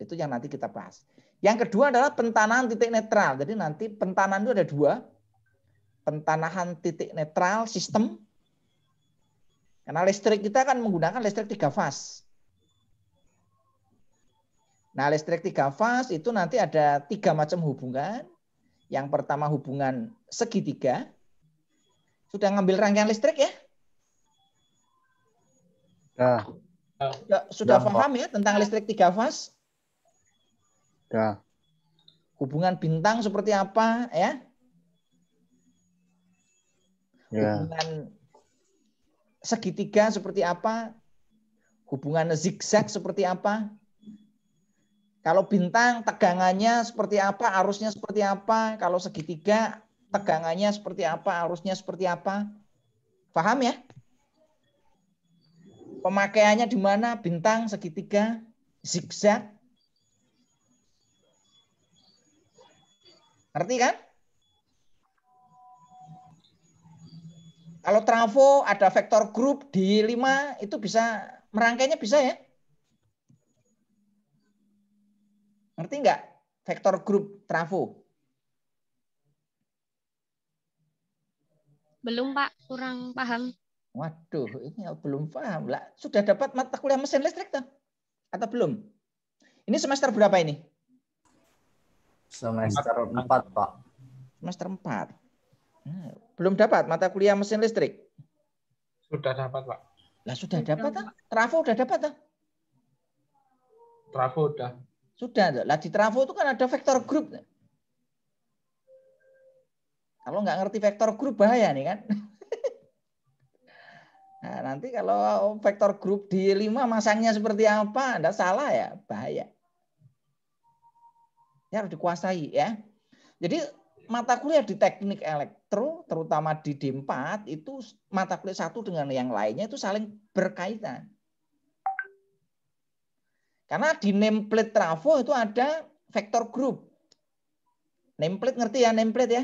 Itu yang nanti kita bahas. Yang kedua adalah pentanahan titik netral. Jadi nanti pentanahan itu ada dua. Pentanahan titik netral sistem. Karena listrik kita kan menggunakan listrik 3 fase. Nah, listrik 3 fase itu nanti ada 3 macam hubungan. Yang pertama hubungan segitiga. Sudah ngambil rangkaian listrik ya? Sudah Sudah, paham ya tentang listrik 3 fase? Sudah. Hubungan bintang seperti apa ya? Ya. Hubungan segitiga seperti apa? Hubungan zigzag seperti apa? Kalau bintang tegangannya seperti apa, arusnya seperti apa? Kalau segitiga tegangannya seperti apa, arusnya seperti apa? Paham ya? Pemakaiannya di mana? Bintang, segitiga, zigzag. Ngerti kan? Kalau trafo ada vektor grup di 5 itu bisa merangkainya bisa ya? Ngerti nggak? Vektor grup trafo. Belum, Pak. Kurang paham. Waduh, ini belum paham. Lah, sudah dapat mata kuliah mesin listrik tuh? Atau belum? Ini semester berapa ini? Semester 4, Pak. Semester 4. Belum dapat mata kuliah mesin listrik? Sudah dapat, Pak. Lah sudah dapat tuh? Trafo udah dapat tuh? Trafo udah. Sudah. Lah di trafo itu kan ada vektor grup. Kalau nggak ngerti vektor grup bahaya nih kan? Nah, nanti kalau vektor grup di 5 masangnya seperti apa, Anda salah ya, bahaya. Ya harus dikuasai ya. Jadi mata kuliah di teknik elektro, terutama di D4, itu mata kuliah satu dengan yang lainnya itu saling berkaitan. Karena di nameplate trafo itu ada vektor grup. Nameplate ngerti ya, nameplate ya?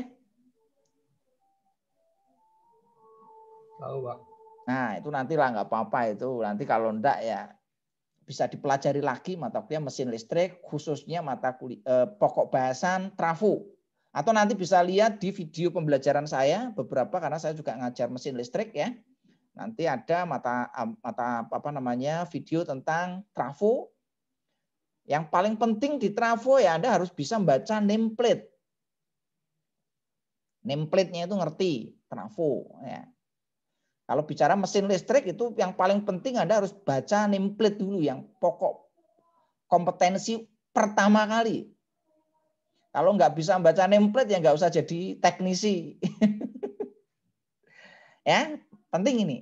Tahu, Pak. Nah, itu nantilah nggak apa-apa itu. Nanti kalau enggak ya bisa dipelajari lagi mata kuliah mesin listrik, khususnya mata kuliah pokok bahasan trafo. Atau nanti bisa lihat di video pembelajaran saya beberapa karena saya juga ngajar mesin listrik ya. Nanti ada mata video tentang trafo. Yang paling penting di trafo ya Anda harus bisa membaca nameplate. Nameplate-nya itu ngerti trafo ya. Kalau bicara mesin listrik itu yang paling penting Anda harus baca nameplate dulu yang pokok kompetensi pertama kali. Kalau nggak bisa baca nameplate ya nggak usah jadi teknisi. Ya, penting ini.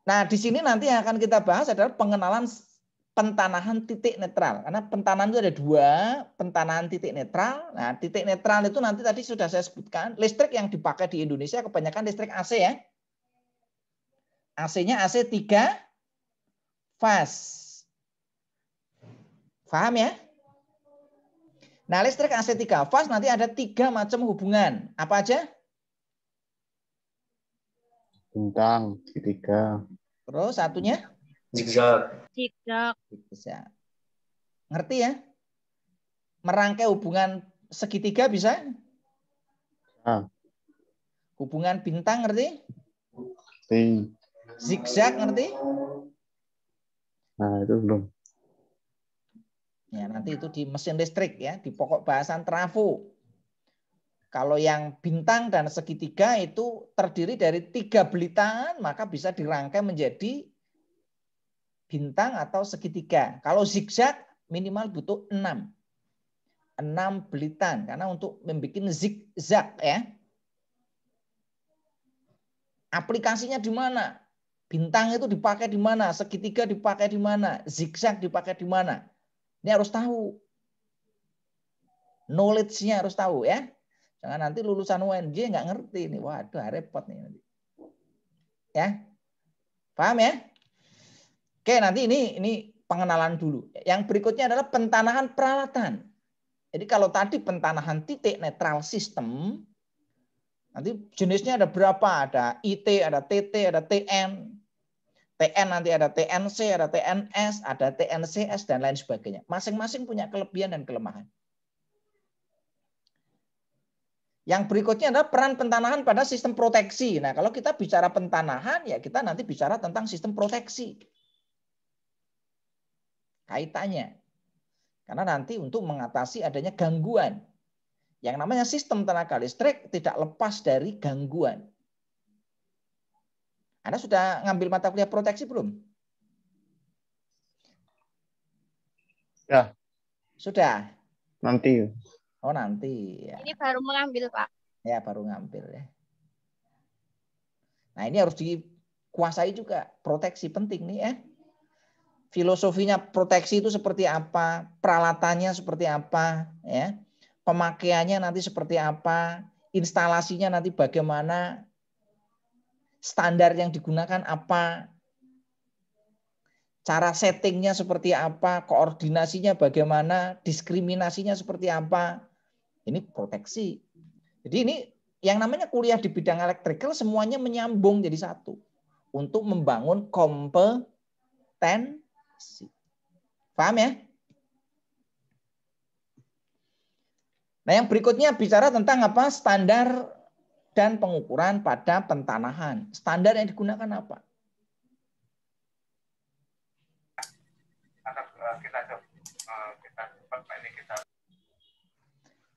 Nah, di sini nanti yang akan kita bahas adalah pengenalan pentanahan titik netral. Karena pentanahan itu ada 2, pentanahan titik netral. Nah, titik netral itu nanti tadi sudah saya sebutkan, listrik yang dipakai di Indonesia kebanyakan listrik AC ya. AC-nya AC 3 fase. Paham ya? Nah, listrik AC 3 fase nanti ada 3 macam hubungan. Apa aja? Bintang, segitiga. Terus satunya? Zigzag. Zigzag. Bisa. Ngerti ya? Merangkai hubungan segitiga bisa? Hubungan bintang ngerti? Zigzag ngerti? Nah, itu belum. Ya, nanti itu di mesin listrik ya, di pokok bahasan trafo. Kalau yang bintang dan segitiga itu terdiri dari 3 belitan, maka bisa dirangkai menjadi bintang atau segitiga. Kalau zigzag minimal butuh 6. 6 belitan karena untuk membuat zigzag ya. Aplikasinya di mana? Bintang itu dipakai di mana? Segitiga dipakai di mana? Zigzag dipakai di mana? Ini harus tahu. Knowledge-nya harus tahu ya. Jangan nanti lulusan UNJ nggak ngerti nih. Waduh, repot nih nanti. Ya. Paham ya? Oke, nanti ini pengenalan dulu. Yang berikutnya adalah pentanahan peralatan. Jadi kalau tadi pentanahan titik netral sistem, nanti jenisnya ada berapa? Ada IT, ada TT, ada TN. TN nanti ada TNC, ada TNS, ada TNCS, dan lain sebagainya. Masing-masing punya kelebihan dan kelemahan. Yang berikutnya adalah peran pentanahan pada sistem proteksi. Nah, kalau kita bicara pentanahan, ya kita nanti bicara tentang sistem proteksi. Kaitannya. Karena nanti untuk mengatasi adanya gangguan. Yang namanya sistem tenaga listrik tidak lepas dari gangguan. Anda sudah ngambil mata kuliah proteksi belum? Ya. Sudah? Nanti. Oh, nanti. Ya. Ini baru mengambil, Pak. Ya, baru ngambil ya. Nah, ini harus dikuasai juga. Proteksi penting nih ya. Filosofinya proteksi itu seperti apa, peralatannya seperti apa, ya, pemakaiannya nanti seperti apa, instalasinya nanti bagaimana, standar yang digunakan apa, cara settingnya seperti apa, koordinasinya bagaimana, diskriminasinya seperti apa. Ini proteksi. Jadi ini yang namanya kuliah di bidang elektrikal semuanya menyambung jadi satu untuk membangun kompetensi. Paham ya? Nah, yang berikutnya bicara tentang apa? Standar dan pengukuran pada pentanahan. Standar yang digunakan apa?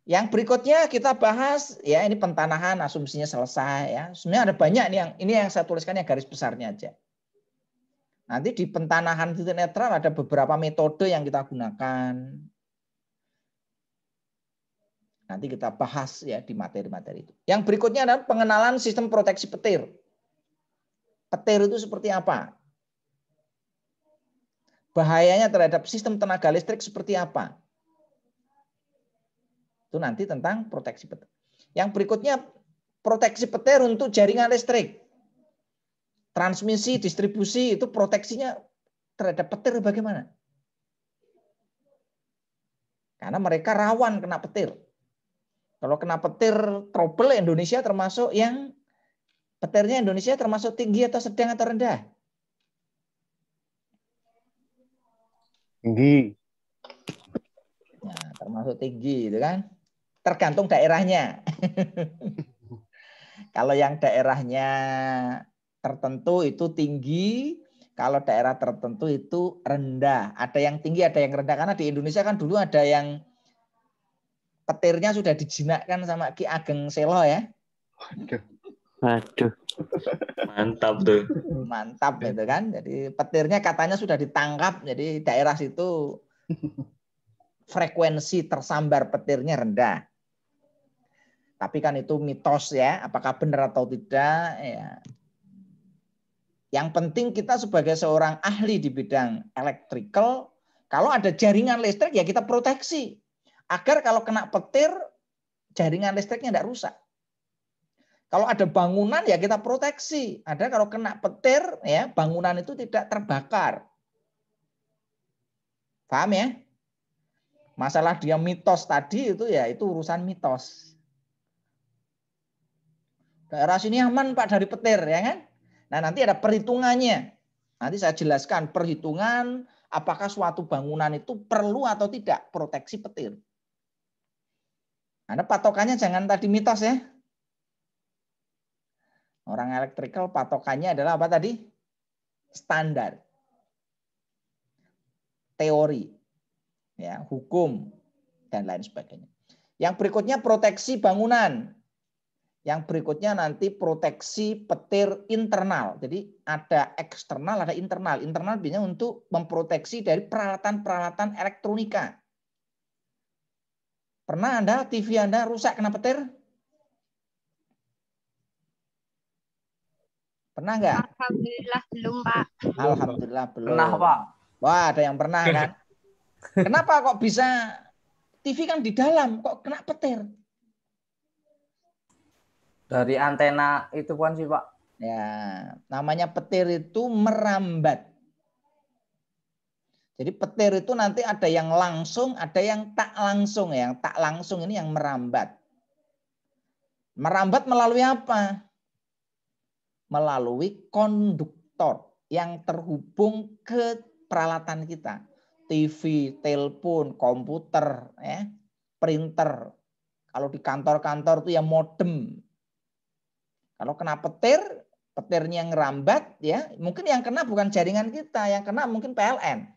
Yang berikutnya kita bahas ya, ini pentanahan asumsinya selesai ya. Sebenarnya ada banyak nih yang saya tuliskan yang garis besarnya aja. Nanti di pentanahan titik netral ada beberapa metode yang kita gunakan. Nanti kita bahas ya di materi-materi itu. Yang berikutnya adalah pengenalan sistem proteksi petir. Petir itu seperti apa? Bahayanya terhadap sistem tenaga listrik seperti apa? Itu nanti tentang proteksi petir. Yang berikutnya proteksi petir untuk jaringan listrik. Transmisi, distribusi itu proteksinya terhadap petir bagaimana? Karena mereka rawan kena petir. Kalau kena petir trouble Indonesia termasuk yang petirnya Indonesia termasuk tinggi atau sedang atau rendah? Tinggi. Nah, termasuk tinggi itu kan. Tergantung daerahnya. Kalau yang daerahnya tertentu itu tinggi, kalau daerah tertentu itu rendah. Ada yang tinggi, ada yang rendah. Karena di Indonesia kan dulu ada yang petirnya sudah dijinakkan sama Ki Ageng Selo ya. Aduh. Mantap tuh. Mantap itu kan. Jadi petirnya katanya sudah ditangkap. Jadi daerah situ frekuensi tersambar petirnya rendah. Tapi kan itu mitos ya. Apakah benar atau tidak ya. Yang penting kita sebagai seorang ahli di bidang electrical, kalau ada jaringan listrik ya kita proteksi. Agar kalau kena petir, jaringan listriknya tidak rusak. Kalau ada bangunan ya kita proteksi. Ada kalau kena petir ya bangunan itu tidak terbakar. Paham ya? Masalah dia mitos tadi itu ya itu urusan mitos. Daerah sini aman Pak dari petir ya kan? Nah, nanti ada perhitungannya. Nanti saya jelaskan perhitungan apakah suatu bangunan itu perlu atau tidak proteksi petir. Anda patokannya jangan tadi mitos ya. Orang elektrikal patokannya adalah apa tadi? Standar. Teori. Ya, hukum dan lain sebagainya. Yang berikutnya proteksi bangunan. Yang berikutnya nanti proteksi petir internal. Jadi ada eksternal, ada internal. Internal biasanya untuk memproteksi dari peralatan-peralatan elektronika. Pernah Anda, TV Anda rusak kena petir? Pernah nggak? Alhamdulillah belum, Pak. Alhamdulillah belum. Pernah, Pak. Wah, ada yang pernah kan? Kenapa kok bisa TV kan di dalam, kok kena petir? Dari antena itu kan sih, Pak. Ya, namanya petir itu merambat. Jadi petir itu nanti ada yang langsung, ada yang tak langsung. Yang tak langsung ini yang merambat. Merambat melalui apa? Melalui konduktor yang terhubung ke peralatan kita. TV, telepon, komputer, ya, printer. Kalau di kantor-kantor itu ya modem. Kalau kena petir, petirnya yang ngerambat, ya mungkin yang kena bukan jaringan kita, yang kena mungkin PLN.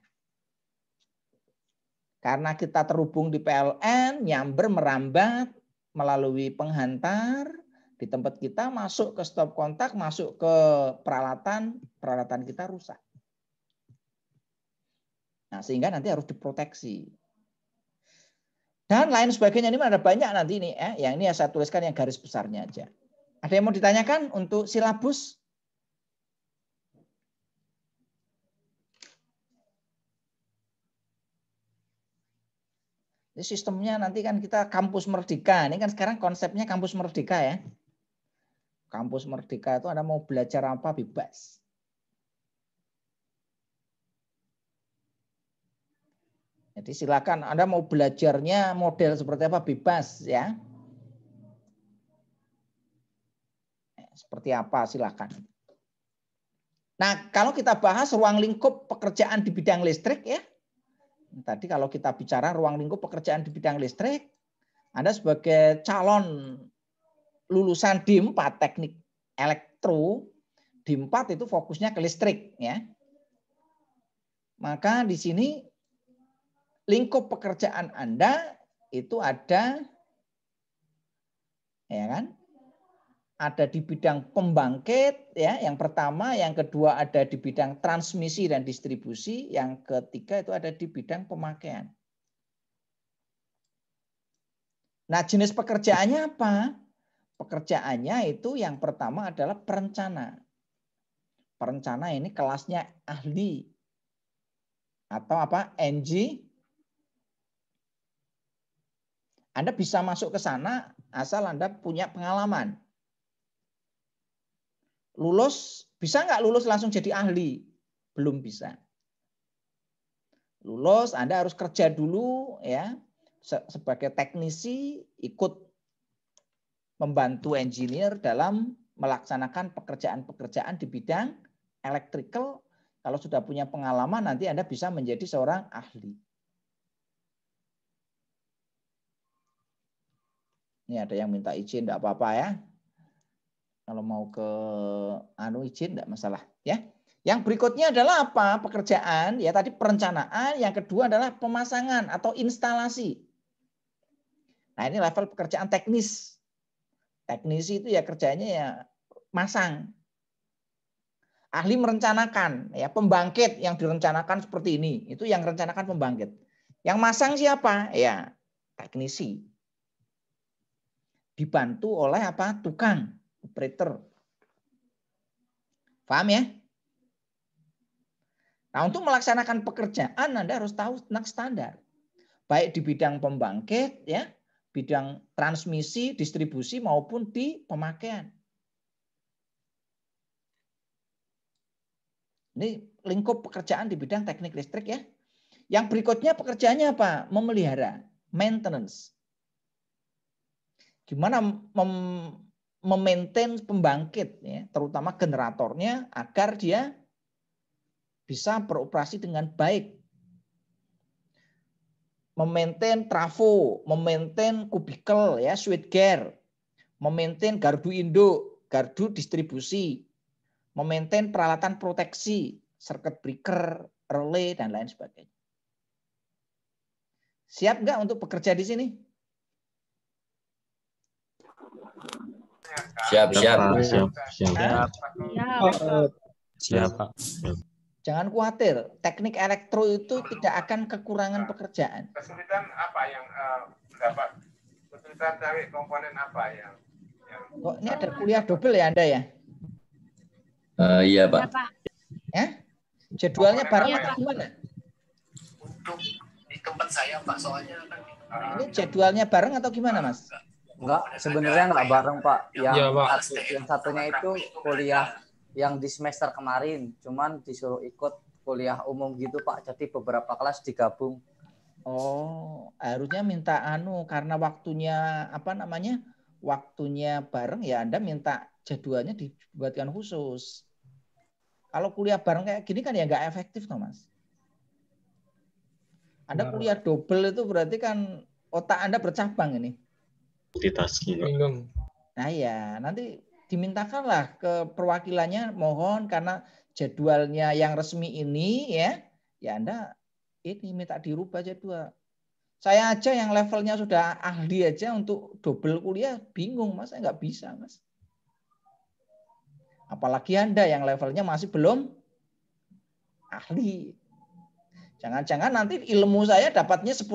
Karena kita terhubung di PLN, nyamber merambat melalui penghantar, Di tempat kita masuk ke stop kontak, masuk ke peralatan kita rusak. Nah, sehingga nanti harus diproteksi. Dan lain sebagainya, ini ada banyak nanti ini. Yang ini saya tuliskan yang garis besarnya aja. Ada yang mau ditanyakan untuk silabus? Ini sistemnya nanti kan kita kampus merdeka. Ini kan sekarang konsepnya kampus merdeka ya. Kampus merdeka itu Anda mau belajar apa bebas. Jadi silakan Anda mau belajarnya model seperti apa bebas ya. Seperti apa silakan. Nah, kalau kita bahas ruang lingkup pekerjaan di bidang listrik ya. Tadi kalau kita bicara ruang lingkup pekerjaan di bidang listrik, Anda sebagai calon lulusan D4 teknik elektro, D4 itu fokusnya ke listrik ya. Maka di sini lingkup pekerjaan Anda itu ada ya kan? Ada di bidang pembangkit ya, yang pertama, yang kedua ada di bidang transmisi dan distribusi, yang ketiga itu ada di bidang pemakaian. Nah, jenis pekerjaannya apa? Pekerjaannya itu yang pertama adalah perencana. Perencana ini kelasnya ahli atau apa? NG. Anda bisa masuk ke sana asal Anda punya pengalaman. Lulus, bisa nggak lulus langsung jadi ahli? Belum bisa. Lulus, Anda harus kerja dulu ya sebagai teknisi, ikut membantu engineer dalam melaksanakan pekerjaan-pekerjaan di bidang electrical. Kalau sudah punya pengalaman, nanti Anda bisa menjadi seorang ahli. Ini ada yang minta izin, enggak apa-apa ya. Kalau mau ke izin enggak masalah ya. Yang berikutnya adalah apa? Pekerjaan, ya tadi perencanaan, yang kedua adalah pemasangan atau instalasi. Nah, ini level pekerjaan teknis. Teknisi itu ya kerjanya ya masang. Ahli merencanakan, ya pembangkit yang direncanakan seperti ini, itu yang rencanakan pembangkit. Yang masang siapa? Ya teknisi. Dibantu oleh apa? Tukang, operator. Paham ya? Nah, untuk melaksanakan pekerjaan Anda harus tahu tentang standar. Baik di bidang pembangkit ya, bidang transmisi, distribusi maupun di pemakaian. Ini lingkup pekerjaan di bidang teknik listrik ya. Yang berikutnya pekerjaannya apa? Memelihara, maintenance. Gimana memaintain pembangkit ya, terutama generatornya agar dia bisa beroperasi dengan baik. Memaintain trafo, memaintain kubikel ya, switchgear, memaintain gardu induk, gardu distribusi, memaintain peralatan proteksi, circuit breaker, relay dan lain sebagainya. Siap nggak untuk bekerja di sini? Siap. Siap. Jangan khawatir, teknik elektro itu tidak akan kekurangan pekerjaan. Kesulitan apa yang dapat? Kesulitan cari komponen apa yang Oh, ini ada kuliah double ya Anda ya? Iya, Pak. Ya? Jadwalnya bareng atau gimana? Untuk di tempat saya Pak, soalnya kan Ini jadwalnya bareng atau gimana Mas? Enggak, sebenarnya enggak bareng Pak. Iya, Pak. Yang satunya itu kuliah yang di semester kemarin, cuman disuruh ikut kuliah umum gitu Pak. Jadi beberapa kelas digabung. Oh, harusnya minta karena waktunya waktunya bareng ya Anda minta jadwalnya dibuatkan khusus. Kalau kuliah bareng kayak gini kan ya nggak efektif toh Mas. Anda kuliah double itu berarti kan otak Anda bercabang ini. Multitasking. bingung? Nah ya, nanti dimintakanlah ke perwakilannya, mohon karena jadwalnya yang resmi ini ya Anda ini minta dirubah jadwal. Saya aja yang levelnya sudah ahli aja untuk double kuliah bingung Mas, saya nggak bisa Mas. Apalagi Anda yang levelnya masih belum ahli. Jangan-jangan nanti ilmu saya dapatnya 10%.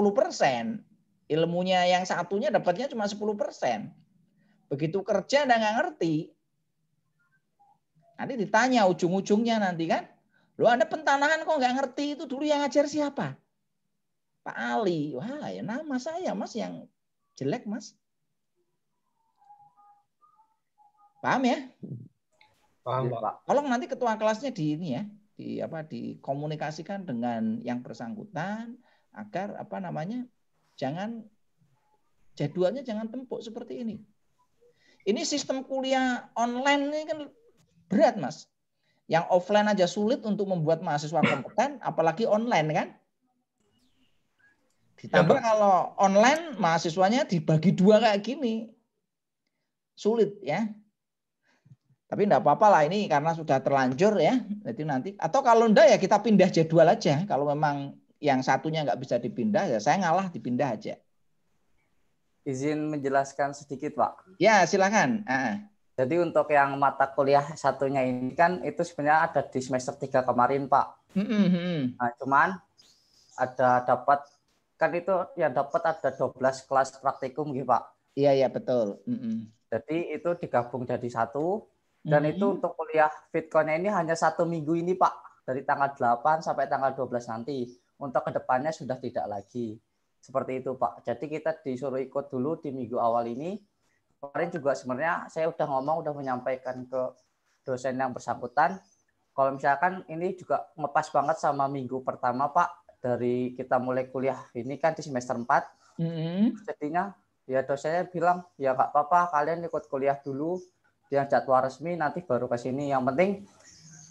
Ilmunya yang satunya dapatnya cuma 10%. Begitu kerja Anda nggak ngerti. Nanti ditanya ujung-ujungnya nanti kan. Loh Anda pentanahan kok nggak ngerti, itu dulu yang ngajar siapa? Pak Ali. Wah ya nama saya Mas yang jelek Mas. Paham ya? Paham, Pak. Tolong nanti ketua kelasnya di ini ya, dikomunikasikan dengan yang bersangkutan agar jangan jadwalnya jangan tempuk seperti ini. Ini sistem kuliah online ini kan berat Mas. Yang offline aja sulit untuk membuat mahasiswa kompeten, apalagi online kan? Ditambah kalau online mahasiswanya dibagi dua kayak gini, sulit ya. Tapi enggak apa-apa lah ini karena sudah terlanjur ya. Jadi nanti atau kalau enggak ya kita pindah jadwal aja. Kalau memang yang satunya nggak bisa dipindah ya saya ngalah dipindah aja. Izin menjelaskan sedikit Pak. Ya silakan. Jadi untuk yang mata kuliah satunya ini kan itu sebenarnya ada di semester 3 kemarin Pak. Nah, cuman ada dapat kan itu yang dapat ada 12 kelas praktikum gitu Pak. Iya betul. Jadi itu digabung jadi satu. Dan itu untuk kuliah Fitcoin ini hanya 1 minggu ini Pak. Dari tanggal 8 sampai tanggal 12 nanti. Untuk kedepannya sudah tidak lagi. Seperti itu Pak. Jadi kita disuruh ikut dulu di minggu awal ini. Kemarin juga sebenarnya saya udah menyampaikan ke dosen yang bersangkutan. Kalau misalkan ini juga ngepas banget sama minggu pertama Pak. Dari kita mulai kuliah ini kan di semester 4. Jadinya ya dosennya bilang ya nggak apa-apa kalian ikut kuliah dulu. Yang jadwal resmi nanti baru ke sini. Yang penting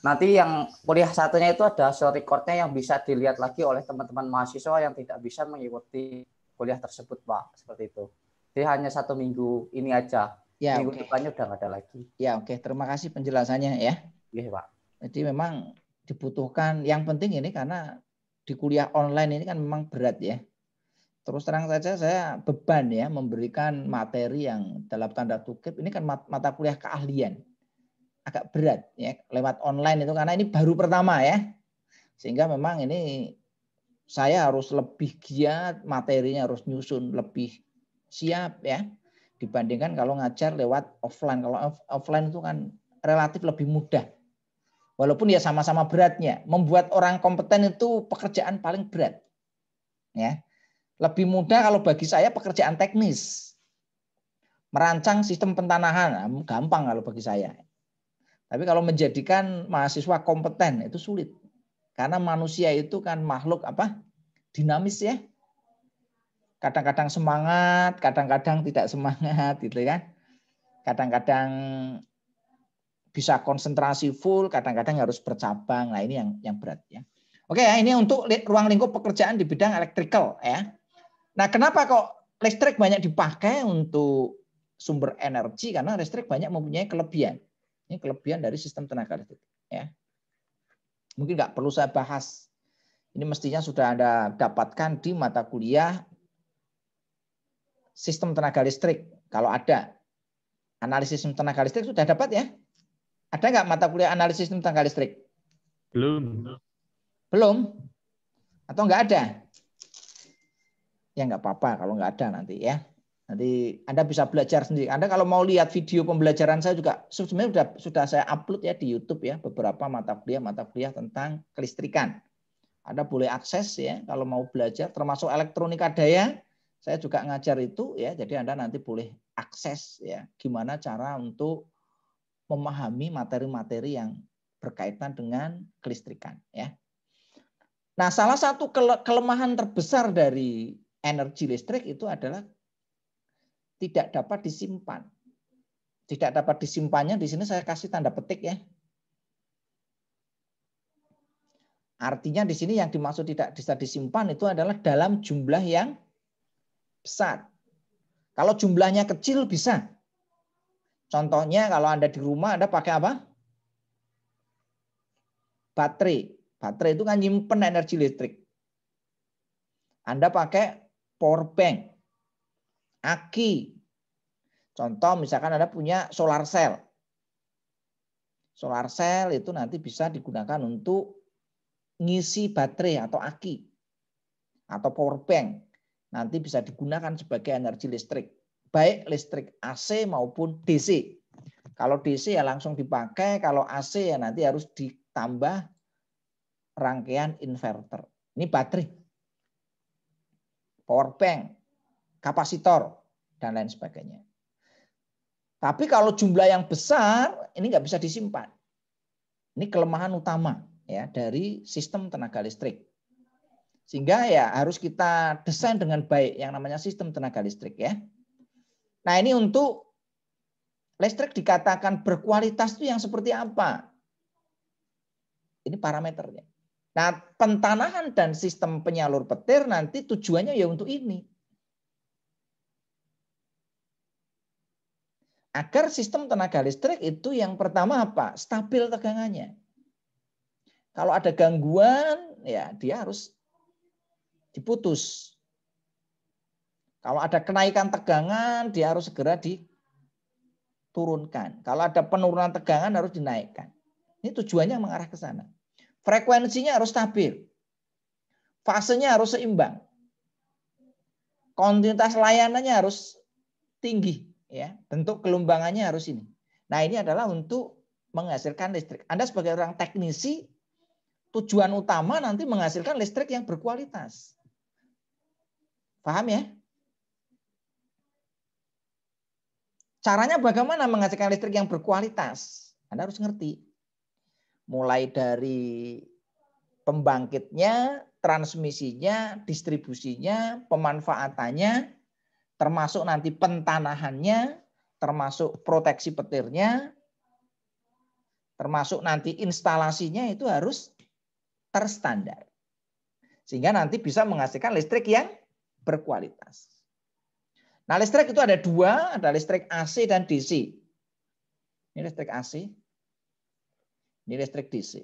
nanti yang kuliah satunya itu ada hasil recordnya yang bisa dilihat lagi oleh teman-teman mahasiswa yang tidak bisa mengikuti kuliah tersebut Pak. Seperti itu. Jadi hanya 1 minggu ini aja. Ya, minggu depannya udah nggak ada lagi. Ya oke. Terima kasih penjelasannya ya. Iya Pak. Jadi memang dibutuhkan yang penting ini karena di kuliah online ini kan memang berat ya. Terus terang saja saya beban ya memberikan materi yang dalam tanda kutip ini kan mata kuliah keahlian. Agak berat ya lewat online itu karena ini baru pertama ya. Sehingga memang ini saya harus lebih giat, materinya harus nyusun lebih siap ya dibandingkan kalau ngajar lewat offline. Kalau offline itu kan relatif lebih mudah. Walaupun ya sama-sama beratnya. Membuat orang kompeten itu pekerjaan paling berat. Ya. Lebih mudah kalau bagi saya pekerjaan teknis. Merancang sistem pentanahan, gampang kalau bagi saya. Tapi kalau menjadikan mahasiswa kompeten itu sulit. Karena manusia itu kan makhluk dinamis ya. Kadang-kadang semangat, kadang-kadang tidak semangat gitu kan. Kadang-kadang bisa konsentrasi full, kadang-kadang harus bercabang. Nah ini yang berat ya. Oke ya, ini untuk ruang lingkup pekerjaan di bidang elektrikal ya. Nah, kenapa kok listrik banyak dipakai untuk sumber energi? Karena listrik banyak mempunyai kelebihan. Ini kelebihan dari sistem tenaga listrik. Ya. Mungkin nggak perlu saya bahas. Ini mestinya sudah Anda dapatkan di mata kuliah sistem tenaga listrik. Kalau ada analisis sistem tenaga listrik sudah dapat ya? Ada nggak mata kuliah analisis sistem tenaga listrik? Belum. Belum? Atau nggak ada? Ya nggak apa-apa kalau nggak ada nanti ya. Nanti Anda bisa belajar sendiri. Anda kalau mau lihat video pembelajaran saya juga sebenarnya sudah saya upload ya di YouTube ya beberapa mata kuliah tentang kelistrikan. Anda boleh akses ya kalau mau belajar termasuk elektronika daya. Saya juga ngajar itu ya. Jadi Anda nanti boleh akses ya gimana cara untuk memahami materi-materi yang berkaitan dengan kelistrikan ya. Nah, salah satu kelemahan terbesar dari energi listrik itu adalah tidak dapat disimpan. Tidak dapat disimpannya di sini saya kasih tanda petik ya. Artinya di sini yang dimaksud tidak bisa disimpan itu adalah dalam jumlah yang besar. Kalau jumlahnya kecil bisa. Contohnya kalau Anda di rumah Anda pakai apa? Baterai. Baterai itu kan nyimpen energi listrik. Anda pakai power bank, aki. Contoh misalkan Anda punya solar cell. Solar cell itu nanti bisa digunakan untuk ngisi baterai atau aki atau power bank. Nanti bisa digunakan sebagai energi listrik, baik listrik AC maupun DC. Kalau DC ya langsung dipakai, kalau AC ya nanti harus ditambah rangkaian inverter. Ini baterai, power bank, kapasitor, dan lain sebagainya. Tapi kalau jumlah yang besar, ini nggak bisa disimpan. Ini kelemahan utama ya dari sistem tenaga listrik. Sehingga ya harus kita desain dengan baik yang namanya sistem tenaga listrik ya. Nah ini untuk listrik dikatakan berkualitas itu yang seperti apa? Ini parameternya. Nah pentanahan dan sistem penyalur petir nanti tujuannya ya untuk ini. Agar sistem tenaga listrik itu yang pertama apa? Stabil tegangannya. Kalau ada gangguan, ya dia harus diputus. Kalau ada kenaikan tegangan, dia harus segera diturunkan. Kalau ada penurunan tegangan, harus dinaikkan. Ini tujuannya mengarah ke sana. Frekuensinya harus stabil. Fasenya harus seimbang. Kontinuitas layanannya harus tinggi. Ya, bentuk kelumbangannya harus ini. Nah, ini adalah untuk menghasilkan listrik. Anda sebagai orang teknisi, tujuan utama nanti menghasilkan listrik yang berkualitas. Paham ya? Caranya bagaimana menghasilkan listrik yang berkualitas? Anda harus ngerti. Mulai dari pembangkitnya, transmisinya, distribusinya, pemanfaatannya, termasuk nanti pentanahannya, termasuk proteksi petirnya, termasuk nanti instalasinya itu harus terstandar. Sehingga nanti bisa menghasilkan listrik yang berkualitas. Nah listrik itu ada dua, ada listrik AC dan DC. Ini listrik AC, ini listrik DC.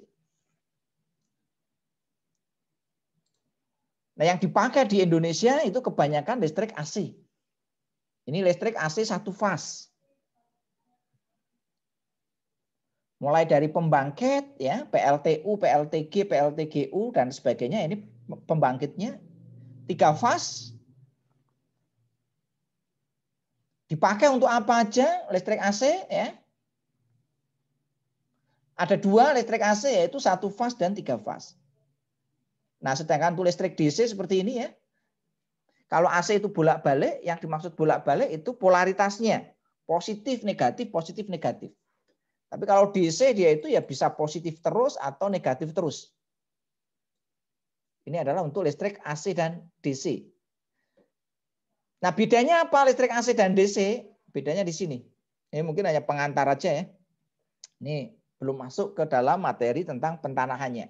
Nah yang dipakai di Indonesia itu kebanyakan listrik AC. Ini listrik AC satu fas. Mulai dari pembangkit ya, PLTU, PLTG, PLTGU dan sebagainya ini pembangkitnya 3 fas. Dipakai untuk apa aja listrik AC ya? Ada 2 listrik AC yaitu 1 fas dan 3 fas. Nah, sedangkan untuk listrik DC seperti ini ya. Kalau AC itu bolak-balik, yang dimaksud bolak-balik itu polaritasnya. Positif, negatif, positif, negatif. Tapi kalau DC dia itu ya bisa positif terus atau negatif terus. Ini adalah untuk listrik AC dan DC. Nah bedanya apa listrik AC dan DC? Bedanya di sini. Ini mungkin hanya pengantar aja ya. Ini belum masuk ke dalam materi tentang pentanahannya.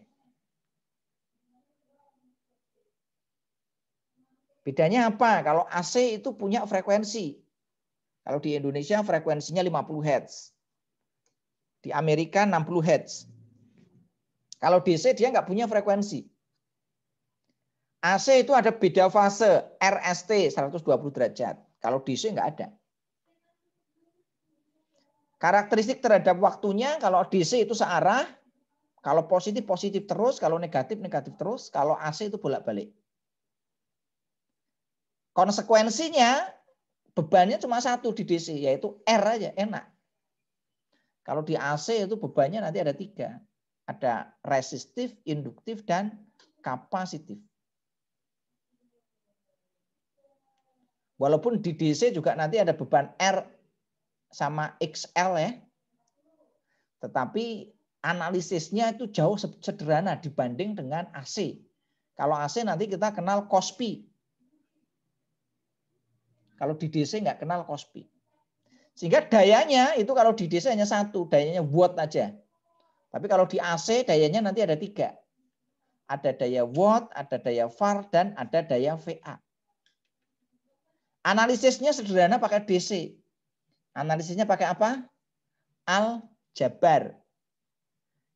Bedanya apa? Kalau AC itu punya frekuensi. Kalau di Indonesia frekuensinya 50 Hz. Di Amerika 60 Hz. Kalau DC dia nggak punya frekuensi. AC itu ada beda fase, RST 120 derajat. Kalau DC nggak ada. Karakteristik terhadap waktunya, kalau DC itu searah. Kalau positif, positif terus. Kalau negatif, negatif terus. Kalau AC itu bolak-balik. Konsekuensinya bebannya cuma satu di DC, yaitu R aja, enak. Kalau di AC itu bebannya nanti ada 3. Ada resistif, induktif, dan kapasitif. Walaupun di DC juga nanti ada beban R sama XL ya. Tetapi analisisnya itu jauh sederhana dibanding dengan AC. Kalau AC nanti kita kenal Cosby. Kalau di DC nggak kenal Cosby. Sehingga dayanya itu kalau di DC hanya 1, dayanya watt aja. Tapi kalau di AC dayanya nanti ada 3. Ada daya watt, ada daya var, dan ada daya VA. Analisisnya sederhana pakai DC. Analisisnya pakai apa? Aljabar.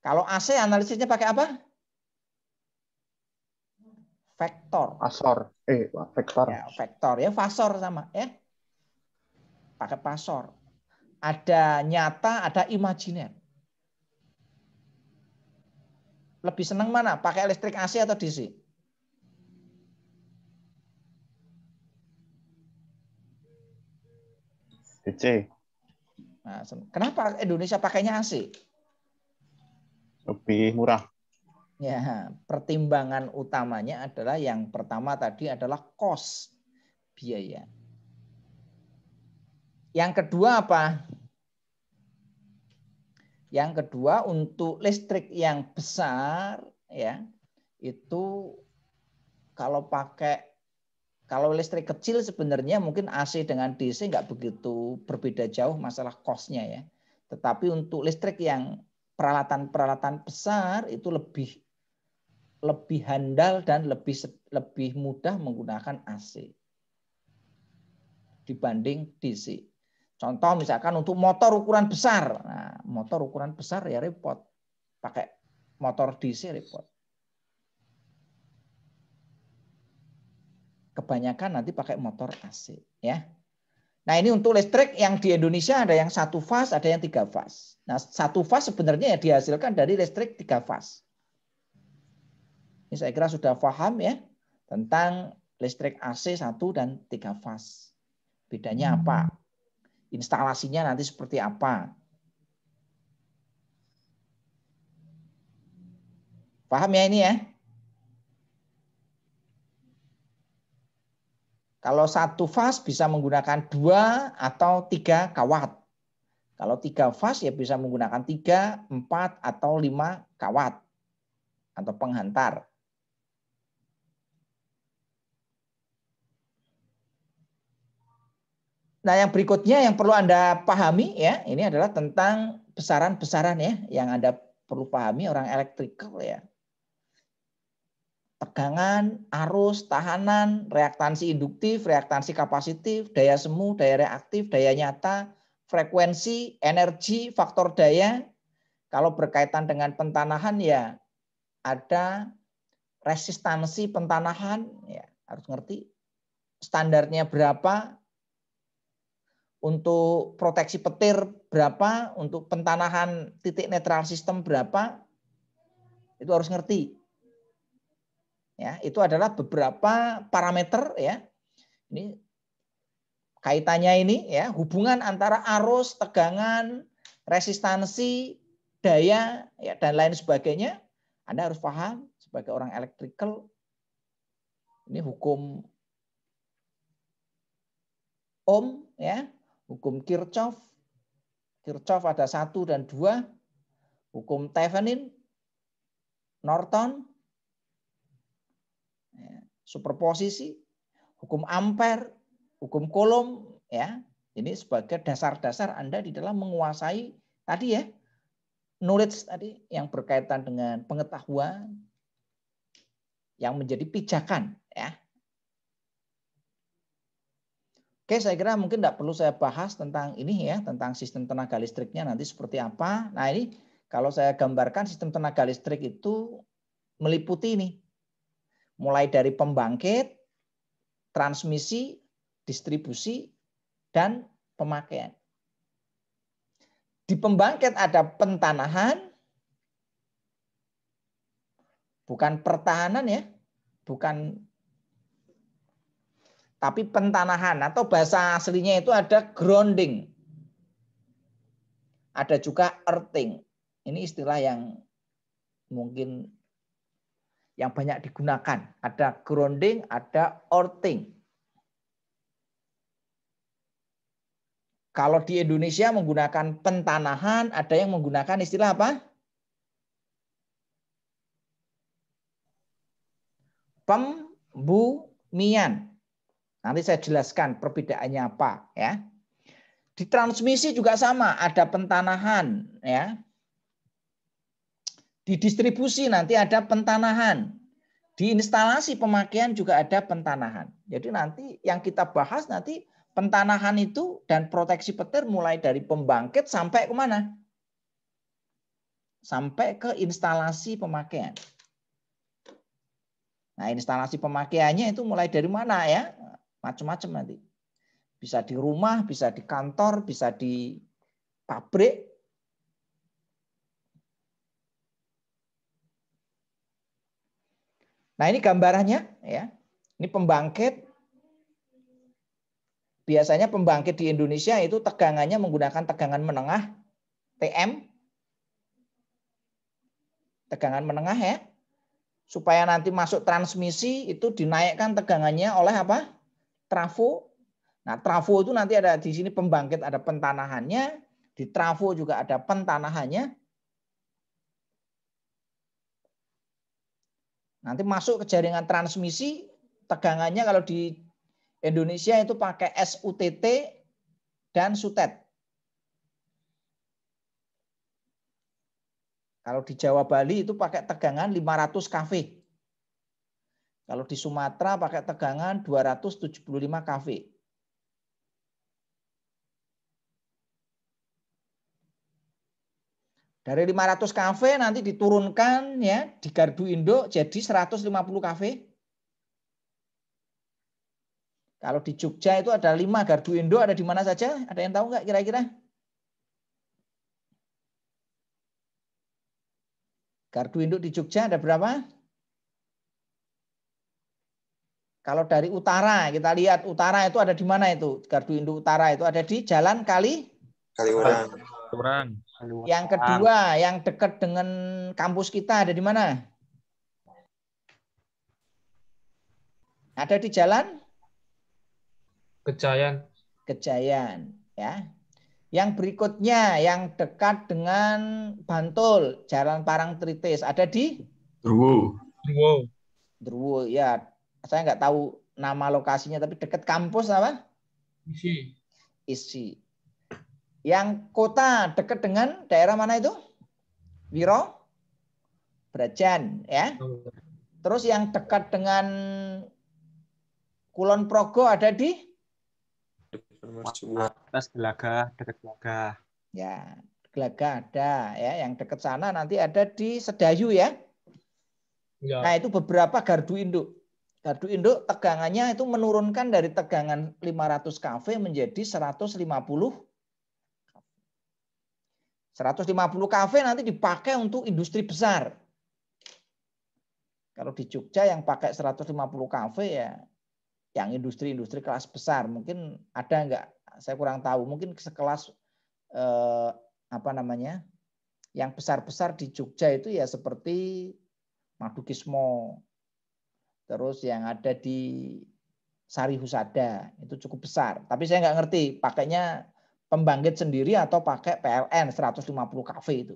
Kalau AC analisisnya pakai apa? Vektor. Vektor. Ya, vektor ya, fasor sama ya. Pakai pasor. Ada nyata, ada imajiner. Lebih senang mana? Pakai listrik AC atau DC? DC. Nah, kenapa Indonesia pakainya AC? Lebih murah. Ya, pertimbangan utamanya adalah yang pertama tadi adalah cost, biaya. Yang kedua apa? Yang kedua untuk listrik yang besar ya, itu kalau listrik kecil sebenarnya mungkin AC dengan DC nggak begitu berbeda jauh masalah cost-nya ya. Tetapi untuk listrik yang peralatan-peralatan besar itu lebih handal dan lebih mudah menggunakan AC dibanding DC. Contoh misalkan untuk motor ukuran besar. Nah, motor ukuran besar ya repot. Pakai motor DC repot. Kebanyakan nanti pakai motor AC ya. Nah, ini untuk listrik yang di Indonesia ada yang 1 fase, ada yang 3 fase. Nah, 1 fase sebenarnya ya dihasilkan dari listrik 3 fase. Ini saya kira sudah paham ya tentang listrik AC 1 dan 3 fase. Bedanya apa? Instalasinya nanti seperti apa? Paham ya ini ya? Kalau 1 fase bisa menggunakan 2 atau 3 kawat. Kalau 3 fase ya bisa menggunakan 3, 4 atau 5 kawat atau penghantar. Nah, yang berikutnya yang perlu Anda pahami ya, ini adalah tentang besaran-besaran ya yang Anda perlu pahami orang elektrikal ya. Tegangan, arus, tahanan, reaktansi induktif, reaktansi kapasitif, daya semu, daya reaktif, daya nyata, frekuensi, energi, faktor daya. Kalau berkaitan dengan pentanahan ya ada resistansi pentanahan ya, harus ngerti standarnya berapa. Untuk proteksi petir berapa, untuk pentanahan titik netral sistem berapa, itu harus ngerti. Ya, itu adalah beberapa parameter ya. Ini kaitannya ini ya, hubungan antara arus, tegangan, resistansi, daya ya dan lain sebagainya. Anda harus paham sebagai orang elektrikal. Ini hukum Ohm ya. Hukum Kirchhoff. Kirchhoff ada 1 dan 2. Hukum Thevenin, Norton, superposisi, hukum Ampere, hukum Coulomb ya. Ini sebagai dasar-dasar Anda di dalam menguasai tadi ya, knowledge tadi yang berkaitan dengan pengetahuan yang menjadi pijakan ya. Oke, saya kira mungkin tidak perlu saya bahas tentang ini ya, tentang sistem tenaga listriknya nanti seperti apa. Nah, ini kalau saya gambarkan sistem tenaga listrik itu meliputi ini. Mulai dari pembangkit, transmisi, distribusi, dan pemakaian. Di pembangkit ada pentanahan, bukan pertahanan ya, bukan, tapi pentanahan atau bahasa aslinya itu ada grounding. Ada juga earthing. Ini istilah yang mungkin yang banyak digunakan. Ada grounding, ada earthing. Kalau di Indonesia menggunakan pentanahan, ada yang menggunakan istilah apa? Pembumian. Nanti saya jelaskan perbedaannya apa ya. Di transmisi juga sama, ada pentanahan ya. Di distribusi nanti ada pentanahan. Di instalasi pemakaian juga ada pentanahan. Jadi nanti yang kita bahas nanti pentanahan itu dan proteksi petir mulai dari pembangkit sampai kemana? Sampai ke instalasi pemakaian. Nah, instalasi pemakaiannya itu mulai dari mana ya? Macam-macam nanti. Bisa di rumah, bisa di kantor, bisa di pabrik. Nah, ini gambarannya ya. Ini pembangkit. Biasanya pembangkit di Indonesia itu tegangannya menggunakan tegangan menengah TM. Tegangan menengah ya. Supaya nanti masuk transmisi itu dinaikkan tegangannya oleh apa? Trafo. Nah, trafo itu nanti ada di sini pembangkit ada pentanahannya, di trafo juga ada pentanahannya. Nanti masuk ke jaringan transmisi, tegangannya kalau di Indonesia itu pakai SUTT dan SUTET. Kalau di Jawa Bali itu pakai tegangan 500 kV. Kalau di Sumatera pakai tegangan 275 kV. Dari 500 kV nanti diturunkan ya di gardu induk jadi 150 kV. Kalau di Jogja itu ada 5 gardu induk, ada di mana saja? Ada yang tahu nggak kira-kira? Gardu induk di Jogja ada berapa? Kalau dari utara, kita lihat utara itu ada di mana itu? Gardu induk utara itu ada di Jalan Kaliurang. Yang kedua, yang dekat dengan kampus kita ada di mana? Ada di Jalan Kejayan, ya. Yang berikutnya yang dekat dengan Bantul, Jalan Parangtritis ada di Druwo. Ya, saya nggak tahu nama lokasinya tapi dekat kampus apa? Isi. Yang kota dekat dengan daerah mana itu? Wiro Brajan, ya. Terus yang dekat dengan Kulon Progo ada di Atas Gelaga, dekat Gelaga. ya, Gelaga ada ya, yang dekat sana nanti ada di Sedayu ya. Nah, itu beberapa gardu induk. Gardu induk tegangannya itu menurunkan dari tegangan 500 kV menjadi 150 kV nanti dipakai untuk industri besar. Kalau di Jogja yang pakai 150 kV ya yang industri-industri kelas besar. Mungkin ada enggak? Saya kurang tahu. Mungkin sekelas yang besar-besar di Jogja itu ya seperti Madukismo. Terus yang ada di Sari Husada itu cukup besar. Tapi saya nggak ngerti pakainya pembangkit sendiri atau pakai PLN 150 kV itu.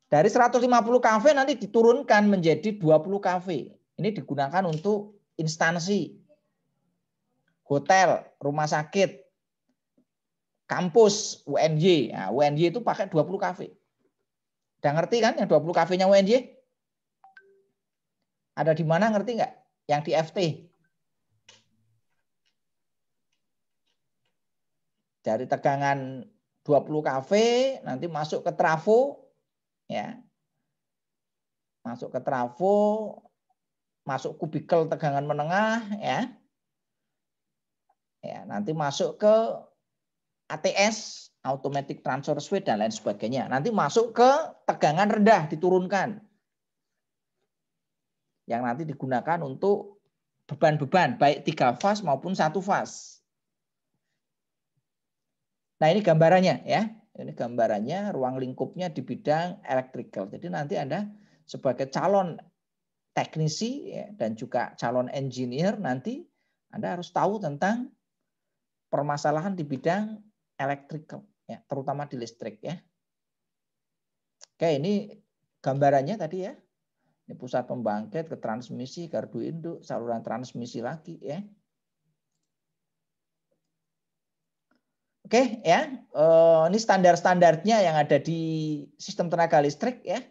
Dari 150 kV nanti diturunkan menjadi 20 kV. Ini digunakan untuk instansi, hotel, rumah sakit, kampus, UNY. Nah, UNY itu pakai 20 kV. Udah ngerti kan yang 20 kV-nya UNY? Ada di mana ngerti nggak? Yang di FT. Dari tegangan 20 kV nanti masuk ke trafo ya. Masuk ke trafo, masuk kubikel tegangan menengah ya. Ya, nanti masuk ke ATS, automatic transfer switch dan lain sebagainya. Nanti masuk ke tegangan rendah diturunkan. Yang nanti digunakan untuk beban-beban baik 3 fase maupun 1 fase. Nah, ini gambarannya ya. Ini gambarannya ruang lingkupnya di bidang electrical. Jadi nanti Anda sebagai calon teknisi ya, dan juga calon engineer nanti Anda harus tahu tentang permasalahan di bidang electrical ya, terutama di listrik ya. Oke, ini gambarannya tadi ya. Ini pusat pembangkit ke transmisi, gardu induk, saluran transmisi lagi ya. Oke ya, ini standar-standarnya yang ada di sistem tenaga listrik ya.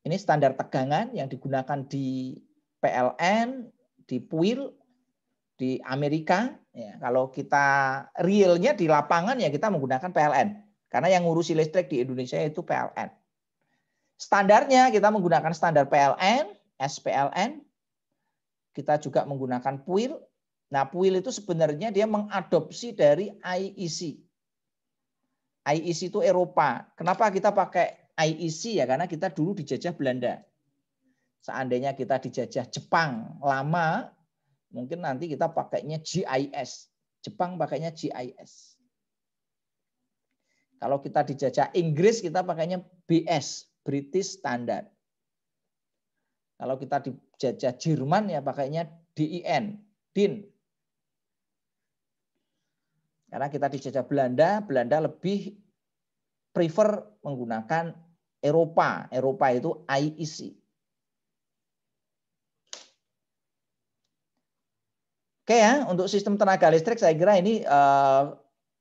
Ini standar tegangan yang digunakan di PLN, di PUIL, di Amerika. Ya, kalau kita realnya di lapangan ya kita menggunakan PLN. Karena yang ngurusi listrik di Indonesia itu PLN. Standarnya kita menggunakan standar PLN, SPLN. Kita juga menggunakan PUIL. Nah, PUIL itu sebenarnya dia mengadopsi dari IEC. IEC itu Eropa. Kenapa kita pakai IEC ya? Karena kita dulu dijajah Belanda. Seandainya kita dijajah Jepang lama, mungkin nanti kita pakainya GIS. Jepang pakainya GIS. Kalau kita dijajah Inggris, kita pakainya BS, British Standard. Kalau kita dijajah Jerman, ya pakainya DIN, DIN. Karena kita dijajah Belanda, Belanda lebih prefer menggunakan Eropa. Eropa itu IEC. Oke ya, untuk sistem tenaga listrik saya kira ini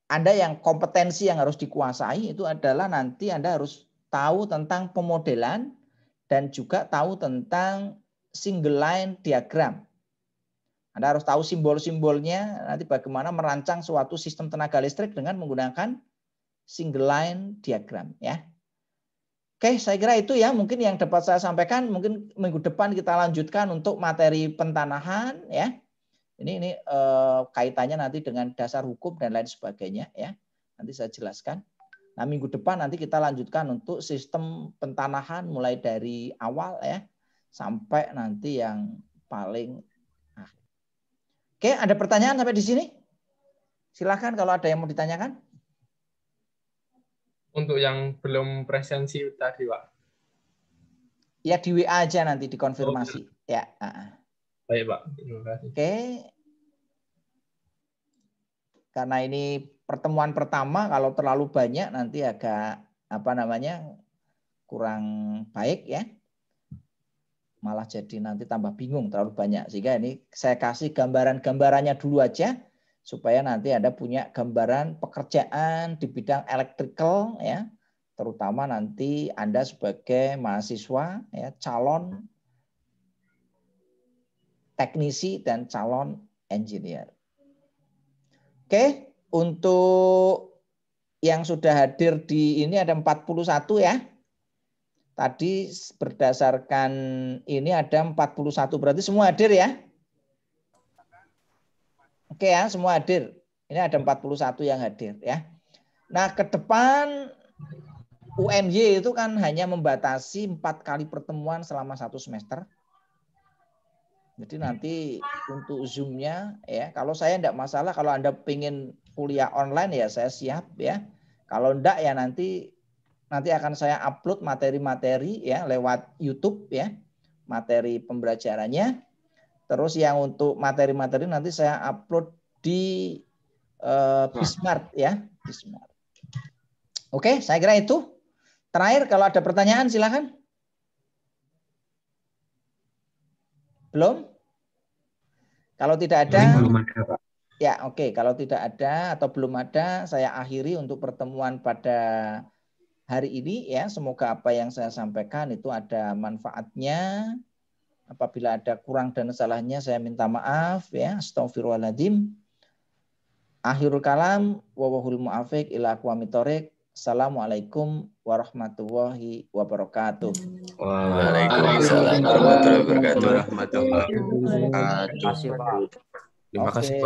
Anda yang kompetensi yang harus dikuasai itu adalah nanti Anda harus tahu tentang pemodelan dan juga tahu tentang single line diagram. Anda harus tahu simbol-simbolnya, nanti bagaimana merancang suatu sistem tenaga listrik dengan menggunakan single line diagram ya. Oke, saya kira itu ya mungkin yang dapat saya sampaikan. Mungkin minggu depan kita lanjutkan untuk materi pentanahan ya. Ini kaitannya nanti dengan dasar hukum dan lain sebagainya ya. Nanti saya jelaskan. Nah, minggu depan nanti kita lanjutkan untuk sistem pentanahan mulai dari awal ya sampai nanti yang paling akhir. Oke, ada pertanyaan sampai di sini? Silakan kalau ada yang mau ditanyakan. Untuk yang belum presensi tadi, Pak. Ya di WA aja nanti dikonfirmasi. Ya. Baik, Pak. Terima kasih. Oke. Karena ini pertemuan pertama, kalau terlalu banyak nanti agak kurang baik ya. Malah jadi nanti tambah bingung terlalu banyak. Sehingga ini saya kasih gambaran-gambarannya dulu aja supaya nanti Anda punya gambaran pekerjaan di bidang electrical ya. Terutama nanti Anda sebagai mahasiswa ya, calon teknisi dan calon engineer. Oke, untuk yang sudah hadir di ini ada 41 ya. Tadi berdasarkan ini ada 41, berarti semua hadir ya? Oke ya, semua hadir. Ini ada 41 yang hadir ya. Nah, ke depan UNY itu kan hanya membatasi 4 kali pertemuan selama 1 semester. Jadi nanti untuk Zoom-nya ya, kalau saya enggak masalah, kalau Anda pengen kuliah online ya saya siap ya. Kalau enggak ya nanti akan saya upload materi-materi ya lewat YouTube ya, materi pembelajarannya. Terus yang untuk materi-materi nanti saya upload di Bismart ya, Bismart. Oke, saya kira itu. Terakhir kalau ada pertanyaan silakan. Belum? Kalau tidak ada, belum ada, Pak. Ya, oke. Kalau tidak ada atau belum ada, saya akhiri untuk pertemuan pada hari ini ya. Semoga apa yang saya sampaikan itu ada manfaatnya. Apabila ada kurang dan salahnya saya minta maaf ya. Astagfirullahaladzim. Akhirul kalam wa wahul mu'afiq ila aqwamit thoriq. Assalamualaikum warahmatullahi wabarakatuh. Waalaikumsalam warahmatullahi wabarakatuh. Terima kasih, Pak. Terima kasih.